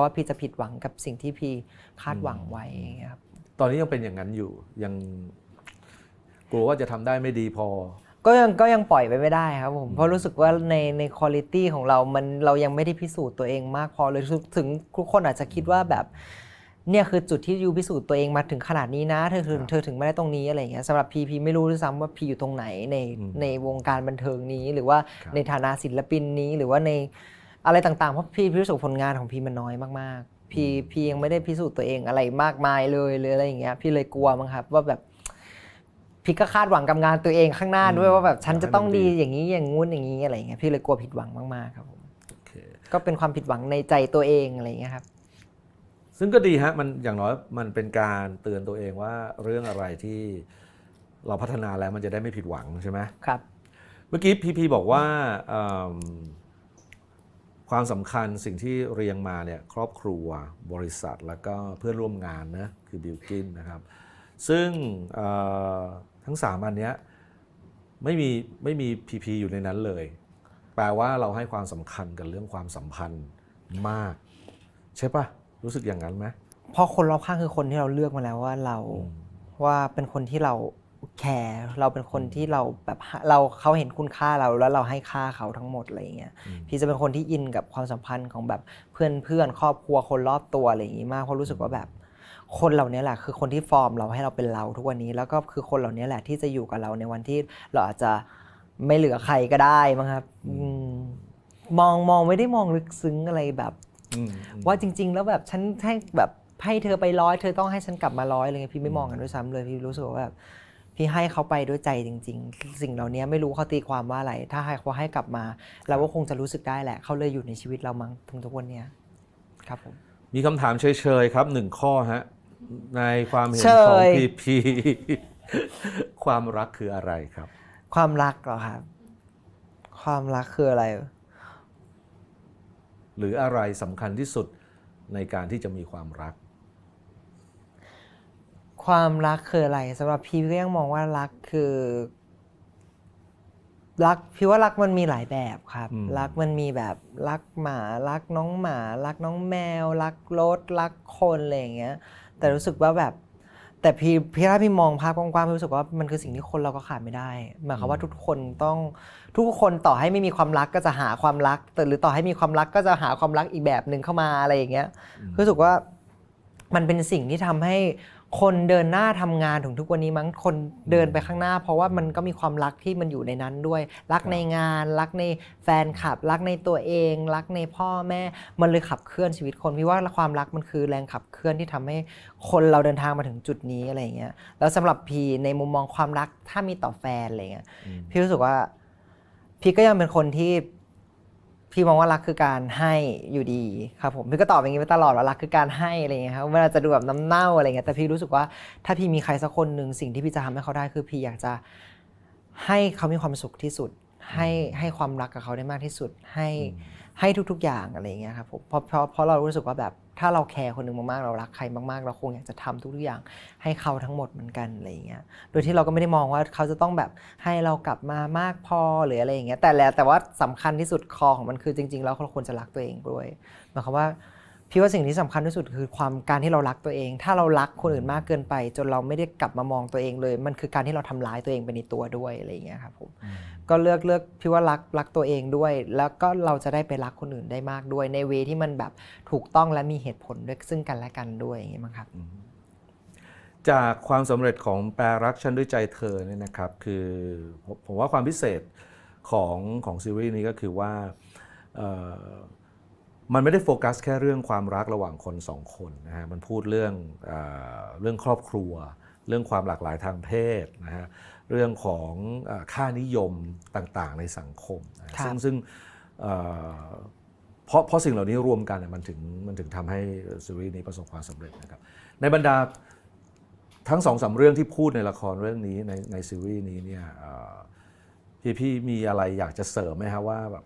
ว่าพี่จะผิดหวังกับสิ่งที่พี่คาดหวังไว้ครับตอนนี้ยังเป็นอย่างนั้นอยู่ยังกลัวว่าจะทำได้ไม่ดีพอก็ยังปล่อยไปไม่ได้ครับผมเพราะรู้สึกว่าในคุณภาพของเรายังไม่ได้พิสูจน์ตัวเองมากพอเลยถึงทุกคนอาจจะคิดว่าแบบเนี่ยคือจุดที่ยูพิสูจน์ตัวเองมาถึงขนาดนี้นะเธอถึงไม่ได้ตรงนี้อะไรอย่างเงี้ยสำหรับพีไม่รู้ด้วยซ้ำว่าพีอยู่ตรงไหนในวงการบันเทิงนี้หรือว่าในฐานะศิลปินนี้หรือว่าในอะไรต่างๆเพราะพี่รู้สึกผลงานของพีมันน้อยมากๆพี่ยังไม่ได้พิสูจน์ตัวเองอะไรมากมายเลยหรืออะไรอย่างเงี้ยพี่เลยกลัวมั้งครับว่าแบบพี่ก็คาดหวังกับงานตัวเองข้างหน้าด้วยว่าแบบฉันจะต้องดีอย่างนี้อย่างงู้นอย่างนี้อะไรอย่างเงี้ยพี่เลยกลัวผิดหวังมากๆครับผมก็เป็นความผิดหวังในใจตัวเองอะไรอย่างเงี้ยครับซึ่งก็ดีฮะมันอย่างน้อยมันเป็นการเตือนตัวเองว่าเรื่องอะไรที่เราพัฒนาแล้วมันจะได้ไม่ผิดหวังใช่ไหมครับเมื่อกี้พีบอกว่าความสำคัญสิ่งที่เรียงมาเนี่ยครอบครัวบริษัทแล้วก็เพื่อนร่วมงานนะคือบิลกินนะครับซึ่งทั้ง3อันนี้ไม่มีพีอยู่ในนั้นเลยแปลว่าเราให้ความสำคัญกับเรื่องความสัมพันธ์มากใช่ปะรู้สึกอย่างนั้นไหมเพราะคนรอบข้างคือคนที่เราเลือกมาแล้วว่าเป็นคนที่เราแคร์เราเป็นคนที่เราแบบเขาเห็นคุณค่าเราแล้วเราให้ค่าเขาทั้งหมดอะไรอย่างเงี้ยพี่จะเป็นคนที่อินกับความสัมพันธ์ของแบบเพื่อนครอบครัวคนรอบตัวอะไรอย่างงี้มากเพราะรู้สึกว่าแบบคนเหล่านี้แหละคือคนที่ฟอร์มเราให้เราเป็นเราทุกวันนี้แล้วก็คือคนเหล่านี้แหละที่จะอยู่กับเราในวันที่เราอาจจะไม่เหลือใครก็ได้มั้งครับมองไม่ได้มองลึกซึ้งอะไรแบบว่าจริงๆแล้วแบบฉันให้เธอไป100เธอต้องให้ฉันกลับมา100อะไรเงี้ยพี่ไม่มองกันด้วยซ้ำเลยพี่รู้สึกว่าแบบพี่ให้เขาไปด้วยใจจริงๆสิ่งเหล่านี้ไม่รู้เขาตีความว่าอะไรถ้าให้เขาให้กลับมาเราก็คงจะรู้สึกได้แหละเขาเลยอยู่ในชีวิตเรามั้งถึงทุกวันนี้ครับผมมีคำถามเฉยๆครับ1ข้อฮะในความเห็นของพีความรักคืออะไรครับความรักเหรอครับความรักคืออะไรหรืออะไรสำคัญที่สุดในการที่จะมีความรักความรักคืออะไรสำหรับพี่ก็ยังมองว่ารักคือรักพี่ว่ารักมันมีหลายแบบครับรักมันมีแบบรักหมารักน้องหมารักน้องแมวรักรถรักคนอะไรอย่างเงี้ยแต่รู้สึกว่าแบบ แต่พี่ถ้าพี่มองภาพกว้างๆพี่รู้สึกว่ามันคือสิ่งที่คนเราก็ขาดไม่ได้หมายความว่าทุกคนต่อให้ไม่มีความรักก็จะหาความรักแต่หรือต่อให้มีความรักก็จะหาความรักอีกแบบหนึ่งเข้ามาอะไรอย่างเงี้ยรู้สึกว่ามันเป็นสิ่งที่ทำให้คนเดินหน้าทำงานถึงทุกวันนี้มั้งคนเดินไปข้างหน้าเพราะว่ามันก็มีความรักที่มันอยู่ในนั้นด้วยรักในงานรักในแฟนคลับรักในตัวเองรักในพ่อแม่มันเลยขับเคลื่อนชีวิตคนพี่ว่าความรักมันคือแรงขับเคลื่อนที่ทำให้คนเราเดินทางมาถึงจุดนี้อะไรอย่างเงี้ยแล้วสำหรับพี่ในมุมมองความรักถ้ามีต่อแฟนอะไรเงี้ยพี่รู้สึกว่าพี่ก็ยังเป็นคนที่พี่มองว่ารักคือการให้อยู่ดีครับผมพี่ก็ตอบอย่างนี้มาตลอดว่ารักคือการให้อะไรอย่างเงี้ยครับเวลาจะดูแบบน้ำเน่าอะไรเงี้ยแต่พี่รู้สึกว่าถ้าพี่มีใครสักคนหนึ่งสิ่งที่พี่จะทำให้เขาได้คือพี่อยากจะให้เขามีความสุขที่สุดให้ความรักกับเขาได้มากที่สุดให้ทุกๆอย่างอะไรอย่างเงี้ยครับผมเพราะเรารู้สึกว่าแบบถ้าเราแคร์คนหนึ่งมากๆเรารักใครมากๆเราคงอยากจะทำทุกๆอย่างให้เขาทั้งหมดเหมือนกันอะไรอย่างเงี้ยโดยที่เราก็ไม่ได้มองว่าเขาจะต้องแบบให้เรากลับมามากพอหรืออะไรอย่างเงี้ยแต่ว่าสำคัญที่สุดคอของมันคือจริงๆแล้วเราควรจะรักตัวเองด้วยหมายความว่าพี่ว่าสิ่งที่สำคัญที่สุดคือการที่เรารักตัวเองถ้าเรารักคนอื่นมากเกินไปจนเราไม่ได้กลับมามองตัวเองเลยมันคือการที่เราทำร้ายตัวเองไปในตัวด้วยอะไรอย่างเงี้ยครับผมก็เลือกพี่ว่ารักตัวเองด้วยแล้วก็เราจะได้ไปรักคนอื่นได้มากด้วยในเวที่มันแบบถูกต้องและมีเหตุผลด้วยซึ่งกันและกันด้วยอย่างเงี้ยมั้งครับจากความสำเร็จของแปรรักฉันด้วยใจเธอเนี่ยนะครับคือผมว่าความพิเศษของซีรีส์นี้ก็คือว่ามันไม่ได้โฟกัสแค่เรื่องความรักระหว่างคนสองคนนะฮะมันพูดเรื่องครอบครัวเรื่องความหลากหลายทางเพศนะฮะเรื่องของค่านิยมต่างๆในสังคมนะซึ่งเพราะสิ่งเหล่านี้รวมกันมันถึงทำให้ซีรีส์นี้ประสบความสำเร็จนะครับในบรรดาทั้ง2-3เรื่องที่พูดในละครเรื่องนี้ในซีรีส์นี้เนี่ยพี่มีอะไรอยากจะเสริมไหมครับว่าแบบ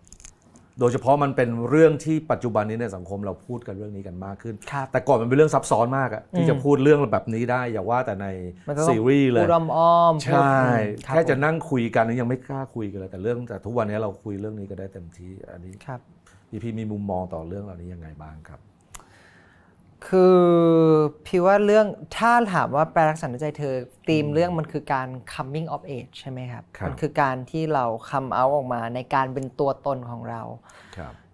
โดยเฉพาะมันเป็นเรื่องที่ปัจจุบันนี้ในสังคมเราพูดกันเรื่องนี้กันมากขึ้นแต่ก่อนมันเป็นเรื่องซับซ้อนมากอะที่จะพูดเรื่องแบบนี้ได้อย่าว่าแต่ในซีรีส์เลยอ้อมใช่แค่จะนั่งคุยกันยังไม่กล้าคุยกันเลยแต่ทุกวันนี้เราคุยเรื่องนี้ก็ได้เต็มที่อันนี้พี่มีมุมมองต่อเรื่องเหล่านี้ยังไงบ้างครับคือพี่ว่าเรื่องถ้าถามว่าแปลรักฉันด้วยใจเธอธีมเรื่องมันคือการ coming of age ใช่ไหมครับมันคือการที่เรา come out ออกมาในการเป็นตัวตนของเรา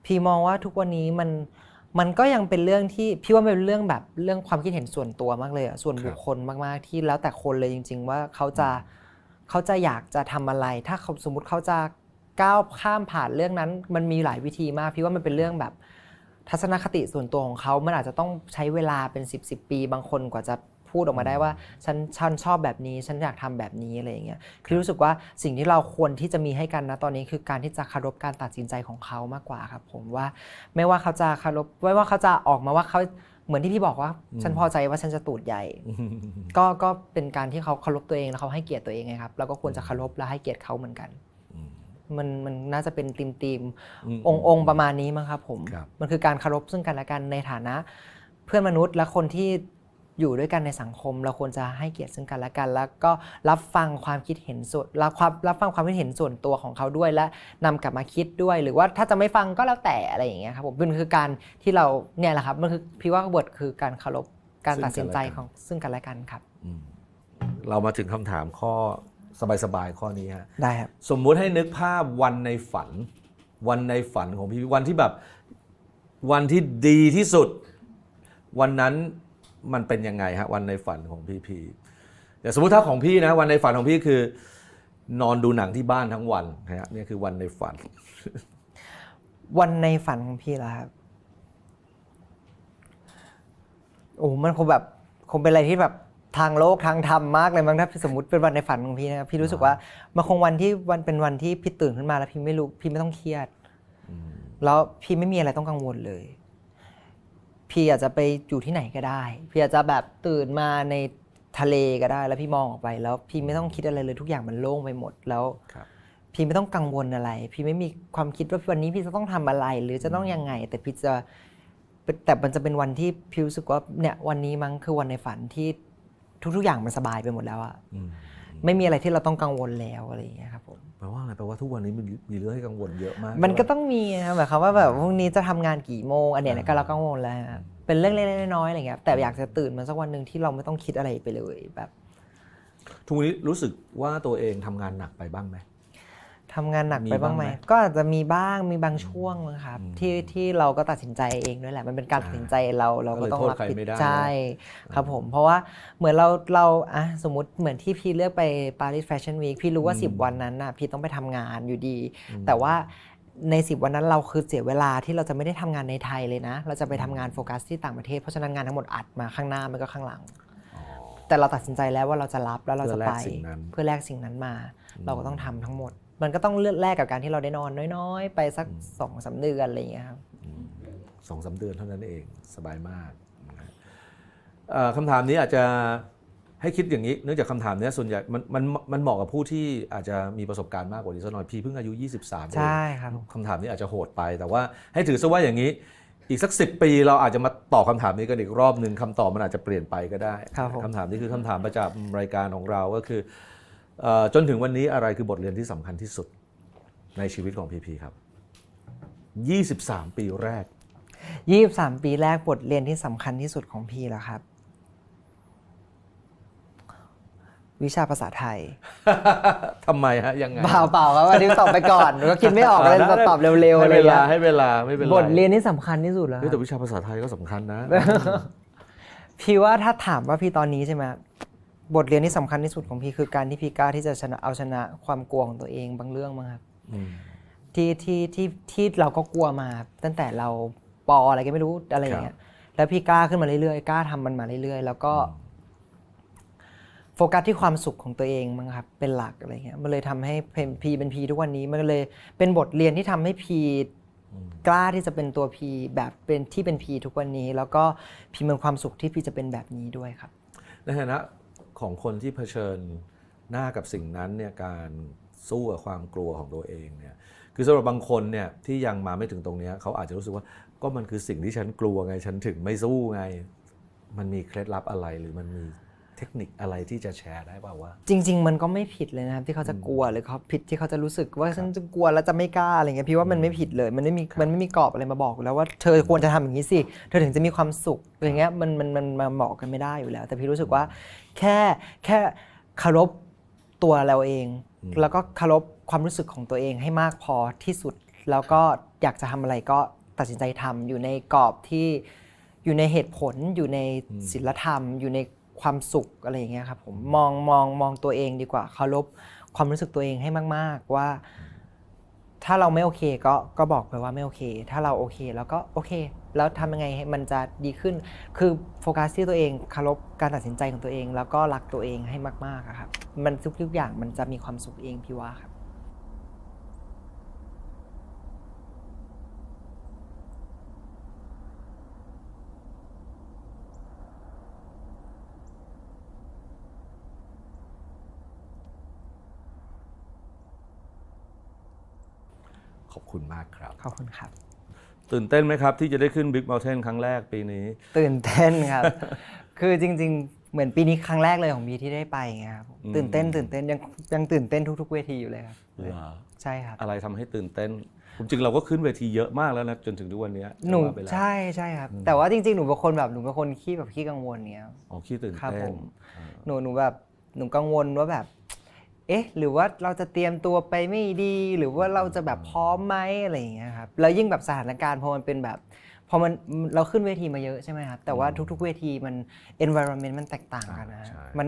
พี่มองว่าทุกวันนี้มันก็ยังเป็นเรื่องที่พี่ว่าเป็นเรื่องแบบเรื่องความคิดเห็นส่วนตัวมากเลยอะส่วนบุคคลมากๆที่แล้วแต่คนเลยจริงๆว่าเขาจะอยากจะทำอะไรถ้าสมมุติเขาจะก้าวข้ามผ่านเรื่องนั้นมันมีหลายวิธีมากพี่ว่ามันเป็นเรื่องแบบทัศนคติส่วนตัวของเขามันอาจจะต้องใช้เวลาเป็น10 ปีบางคนกว่าจะพูดออกมาได้ว่าฉันชอบแบบนี้ฉันอยากทำแบบนี้อะไรอย่างเงี้ยพี่รู้สึกว่าสิ่งที่เราควรที่จะมีให้กันนะตอนนี้คือการที่จะเคารพการตัดสินใจของเขามากกว่าครับผมว่าไม่ว่าเขาจะเคารพไม่ว่าเขาจะออกมาว่าเขาเหมือนที่พี่บอกว่าฉันพอใจว่าฉันจะตูดใหญ่ ก็เป็นการที่เขาเคารพตัวเองแล้วเขาให้เกียรติตัวเองไงครับเราก็ควรจะเคารพและให้เกียรติเขาเหมือนกันมันน่าจะเป็นธีมองค์ประมาณนี้มั้งครับผมมันคือการเคารพซึ่งกันและกันในฐานะเพื่อนมนุษย์และคนที่อยู่ด้วยกันในสังคมเราควรจะให้เกียรติซึ่งกันและกันแล้วก็รับฟังความคิดเห็นส่วนรับฟังความคิดเห็นส่วนตัวของเขาด้วยและนำกลับมาคิดด้วยหรือว่าถ้าจะไม่ฟังก็แล้วแต่อะไรอย่างเงี้ยครับผมมันคือการที่เราเนี่ยแหละครับมันคือพี่ว่าบทคือการเคารพการตัดสินใจของซึ่งกันและกันครับเรามาถึงคำถามข้อสบายๆข้อนี้ฮะได้ครับสมมุติให้นึกภาพวันในฝันของพี่วันที่แบบวันที่ดีที่สุดวันนั้นมันเป็นยังไงฮะวันในฝันของพี่แต่สมมุติถ้าของพี่นะวันในฝันของพี่คือนอนดูหนังที่บ้านทั้งวันนะฮะนี่คือวันในฝันวันในฝันของพี่ล่ะครับโอ้มันคงเป็นอะไรที่แบบทางโลกทางธรรมมากเลยมั้งถ้าสมมติเป็นวันในฝันของพี่นะครับพี่รู้สึกว่ามันคงเป็นวันที่พี่ตื่นขึ้นมาแล้วพี่ไม่ต้องเครียดแล้วพี่ไม่มีอะไรต้องกังวลเลยพี่อาจจะไปอยู่ที่ไหนก็ได้พี่อาจจะแบบตื่นมาในทะเลก็ได้แล้วพี่มองออกไปแล้วพี่ไม่ต้องคิดอะไรเลยทุกอย่างมันโล่งไปหมดแล้วพี่ไม่ต้องกังวลอะไรพี่ไม่มีความคิดว่าวันนี้พี่จะต้องทำอะไรหรือจะต้องยังไงแต่มันจะเป็นวันที่พี่รู้สึกว่าเนี่ยวันนี้มั้งคือวันในฝันที่ทุกอย่างมันสบายไปหมดแล้วอะไม่มีอะไรที่เราต้องกังวลแล้วอะไรอย่างเงี้ยครับผมแปลว่าอะไรแปลว่าทุกวันนี้มีเรื่องให้กังวลเยอะมากมันก็ต้องมีนะหมายความว่าแบบพรุ่งนี้จะทำงานกี่โมงอันเนี้ยก็เรากังวลแล้วไป เป็นเรื่องเล็กๆน้อยๆอะไรเงี้ยแต่อยากจะตื่นมาสักวันหนึ่งที่เราไม่ต้องคิดอะไรไปเลยแบบทุกวันนี้รู้สึกว่าตัวเองทำงานหนักไปบ้างไหมทำงานหนักไปบ้างไหมก็อาจจะมีบ้างมีบางช่วงนะครับที่เราก็ตัดสินใจเองด้วยแหละมันเป็นการตัดสินใจเราก็ต้องรับผิดใช่ครับผมเพราะว่าเหมือนเราอะสมมติเหมือนที่พี่เลือกไป Paris Fashion Week พี่รู้ว่า10วันนั้นน่ะพี่ต้องไปทำงานอยู่ดีแต่ว่าใน10วันนั้นเราคือเสียเวลาที่เราจะไม่ได้ทำงานในไทยเลยนะเราจะไปทำงานโฟกัสที่ต่างประเทศเพราะฉะนั้นงานทั้งหมดอัดมาข้างหน้ามันก็ข้างหลังแต่เราตัดสินใจแล้วว่าเราจะรับแล้วเราจะไปเพื่อแลกสิ่งนั้นมาเราก็ต้องทำทั้งหมดมันก็ต้องเลือกแลกกับการที่เราได้นอนน้อยๆไปสัก 2-3 เดือนอะไรอย่างเงี้ยครับ2-3 เดือนเท่านั้นเองสบายมากคำถามนี้อาจจะให้คิดอย่างนี้เนื่องจากคำถามนี้ส่วนใหญ่มันเหมาะกับผู้ที่อาจจะมีประสบการณ์มากกว่านี้สักหน่อยพี่เพิ่งอายุ23เองใช่ครับคำถามนี้อาจจะโหดไปแต่ว่าให้ถือซะว่าอย่างนี้อีกสัก10 ปีเราอาจจะมาตอบคำถามนี้กันอีกรอบนึงคำตอบมันอาจจะเปลี่ยนไปก็ได้คำถามนี้คือคำถามประจำรายการของเราก็คือจนถึงวันนี้อะไรคือบทเรียนที่สำคัญที่สุดในชีวิตของพีพีครับ23 ปีแรก23 ปีแรกบทเรียนที่สำคัญที่สุดของพี่แล้วครับวิชาภาษาไทย ทำไมฮะยังไงเปล่าครับวันนี้ตอบไปก่อนก็คิดไม่ออกเลยตอบเร็วๆให้เวลาไม่เป็นไรบทเรียนที่สำคัญที่สุดแล้วแต่วิชาภาษาไทยก็สำคัญนะ พี่ว่าถ้าถามว่าพี่ตอนนี้ใช่ไหมบทเรียนที่สำคัญที่สุดของพี่คือการที่พี่กล้าที่จะเอาชนะความกลัวของตัวเองบางเรื่องมั้งครับที่เราก็กลัวมาตั้งแต่เราป.อะไรก็ไม่รู้อะไรอย่างเงี้ยแล้วพี่กล้าขึ้นมาเรื่อยๆกล้าทำมันมาเรื่อยๆแล้วก็โฟกัสที่ความสุขของตัวเองมั้งครับเป็นหลักอะไรเงี้ยมันเลยทำให้พีเป็นพีทุกวันนี้มันเลยเป็นบทเรียนที่ทำให้พีกล้าที่จะเป็นตัวพีแบบเป็นที่เป็นพีทุกวันนี้แล้วก็พีมีความสุขที่พีจะเป็นแบบนี้ด้วยครับในฐานะของคนที่เผชิญหน้ากับสิ่งนั้นเนี่ยการสู้กับความกลัวของตัวเองเนี่ยคือสำหรับบางคนเนี่ยที่ยังมาไม่ถึงตรงนี้เขาอาจจะรู้สึกว่าก็มันคือสิ่งที่ฉันกลัวไงฉันถึงไม่สู้ไงมันมีเคล็ดลับอะไรหรือมันมีเทคนิคอะไรที่จะแชร์ได้เปล่าว่าจริงๆมันก็ไม่ผิดเลยนะครับที่เขาจะกลัวหรือเขาผิดที่เขาจะรู้สึกว่าฉันจะกลัวแล้วจะไม่กล้าอะไรเงี้ยพี่ว่ามันไม่ผิดเลยมันไม่มีกรอบอะไรมาบอกแล้วว่าเธอควรจะทำอย่างนี้สิเธอถึงจะมีความสุขอะไรเงี้ยมันมาบอกกันไม่ได้อยู่แล้วแต่พี่รู้สึกว่าแค่เคารพตัวเราเองแล้วก็เคารพความรู้สึกของตัวเองให้มากพอที่สุดแล้วก็อยากจะทำอะไรก็ตัดสินใจทำอยู่ในกรอบที่อยู่ในเหตุผลอยู่ในศีลธรรมอยู่ในความสุขอะไรอย่างเงี้ยครับผมมองตัวเองดีกว่าเคารพความรู้สึกตัวเองให้มากๆว่าถ้าเราไม่โอเคก็บอกไปว่าไม่โอเคถ้าเราโอเคแล้วก็โอเคแล้วทำยังไงให้มันจะดีขึ้นคือโฟกัสที่ตัวเองเคารพการตัดสินใจของตัวเองแล้วก็รักตัวเองให้มากๆครับมันทุกอย่างมันจะมีความสุขเองพี่ว่าครับขอบคุณมากครับขอบคุณครับตื่นเต้นไหมครับที่จะได้ขึ้น Big Mountain ครั้งแรกปีนี้ตื่นเต้นครับ คือจริงๆเหมือนปีนี้ครั้งแรกเลยของบีที่ได้ไปไงครับตื่นเต้นยังตื่นเต้นทุกๆเวทีอยู่เลยครับใช่ครับอะไรทำให้ตื่นเต้นจริงๆเราก็ขึ้นเวทีเยอะมากแล้วนะจนถึงทุกวันนี้หนูใช่ครับแต่ว่าจริงๆหนูเป็นคนขี้กังวลเนี้ยอ๋อขี้ตื่นเต้นหนูกังวลว่าแบบหรือว่าเราจะเตรียมตัวไปไม่ดีหรือว่าเราจะแบบพร้อมไหมอะไรอย่างเงี้ยครับแล้วยิ่งแบบสถานการณ์พอมันเป็นแบบพอมันเราขึ้นเวทีมาเยอะใช่ไหมครับแต่ว่าทุกๆเวทีมัน environment มันแตกต่างกันนะ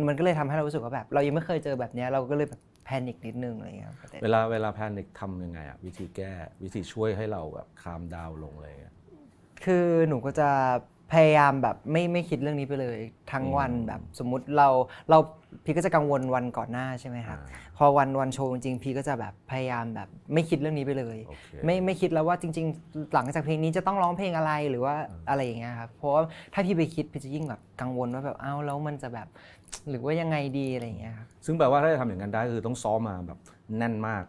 มันก็เลยทำให้เรารู้สึกว่าแบบเรายังไม่เคยเจอแบบนี้เราก็เลยแบบแพนิคนิดนึงอะไรอย่างเงี้ยเวลาแพนิคทำยังไงวิธีแก้วิธีช่วยให้เราแบบคามดาวลงเลยคือหนูก็จะพยายามแบบไม่คิดเรื่องนี้ไปเลยทั้งวันแบบสมมุติเราพี่ก็จะกังวลวันก่อนหน้าใช่ไหมครับพอวันโชว์จริงๆพี่ก็จะแบบพยายามแบบไม่คิดเรื่องนี้ไปเลยไม่คิดแล้วว่าจริงๆหลังจากเพลงนี้จะต้องร้องเพลงอะไรหรือว่าอะไรอย่างเงี้ยครับเพราะว่าถ้าพี่ไปคิดพี่จะยิ่งแบบกังวลว่าแบบแล้วมันจะแบบหรือว่ายังไงดีอะไรอย่างเงี้ยครับซึ่งแปลว่าถ้าจะทำอย่างนั้นได้คือต้องซ้อมมาแบบแน่นมาก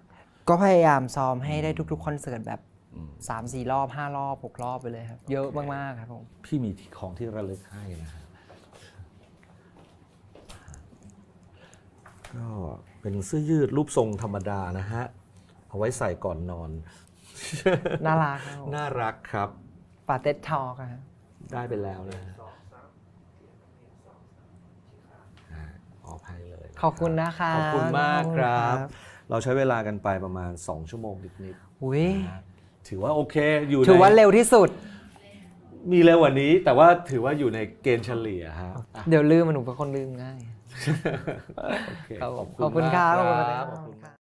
ก็พยายามซ้อมให้ได้ทุกๆคอนเสิร์ตแบบ3-4 รอบ5 รอบ6 รอบไปเลยครับเยอะมากๆครับผมพี่มีของที่ระลึกให้นะฮะก็เป็นเสื้อยืดรูปทรงธรรมดานะฮะเอาไว้ใส่ก่อนนอนน่ารักน่ารักครับปาเต็ดทอล์ก ได้ไปแล้วนะฮะขออภัยเลย ขอบคุณนะคะ ขอบคุณมากครับ ขอบคุณครับ เราใช้เวลากันไปประมาณ2 ชั่วโมงนิด อุ้ย ๆนะถือว่าโอเคอยู่ ถือว่า ใน เร็วที่สุด มีเร็วกว่านี้ แต่ว่าถือว่าอยู่ในเกณฑ์เฉลี่ยฮะ เดี๋ยวลืมมันหนูเป็นคนลืมง่าย โอเค ขอบคุณครับ มาก ขอบคุณ ครับ ครับ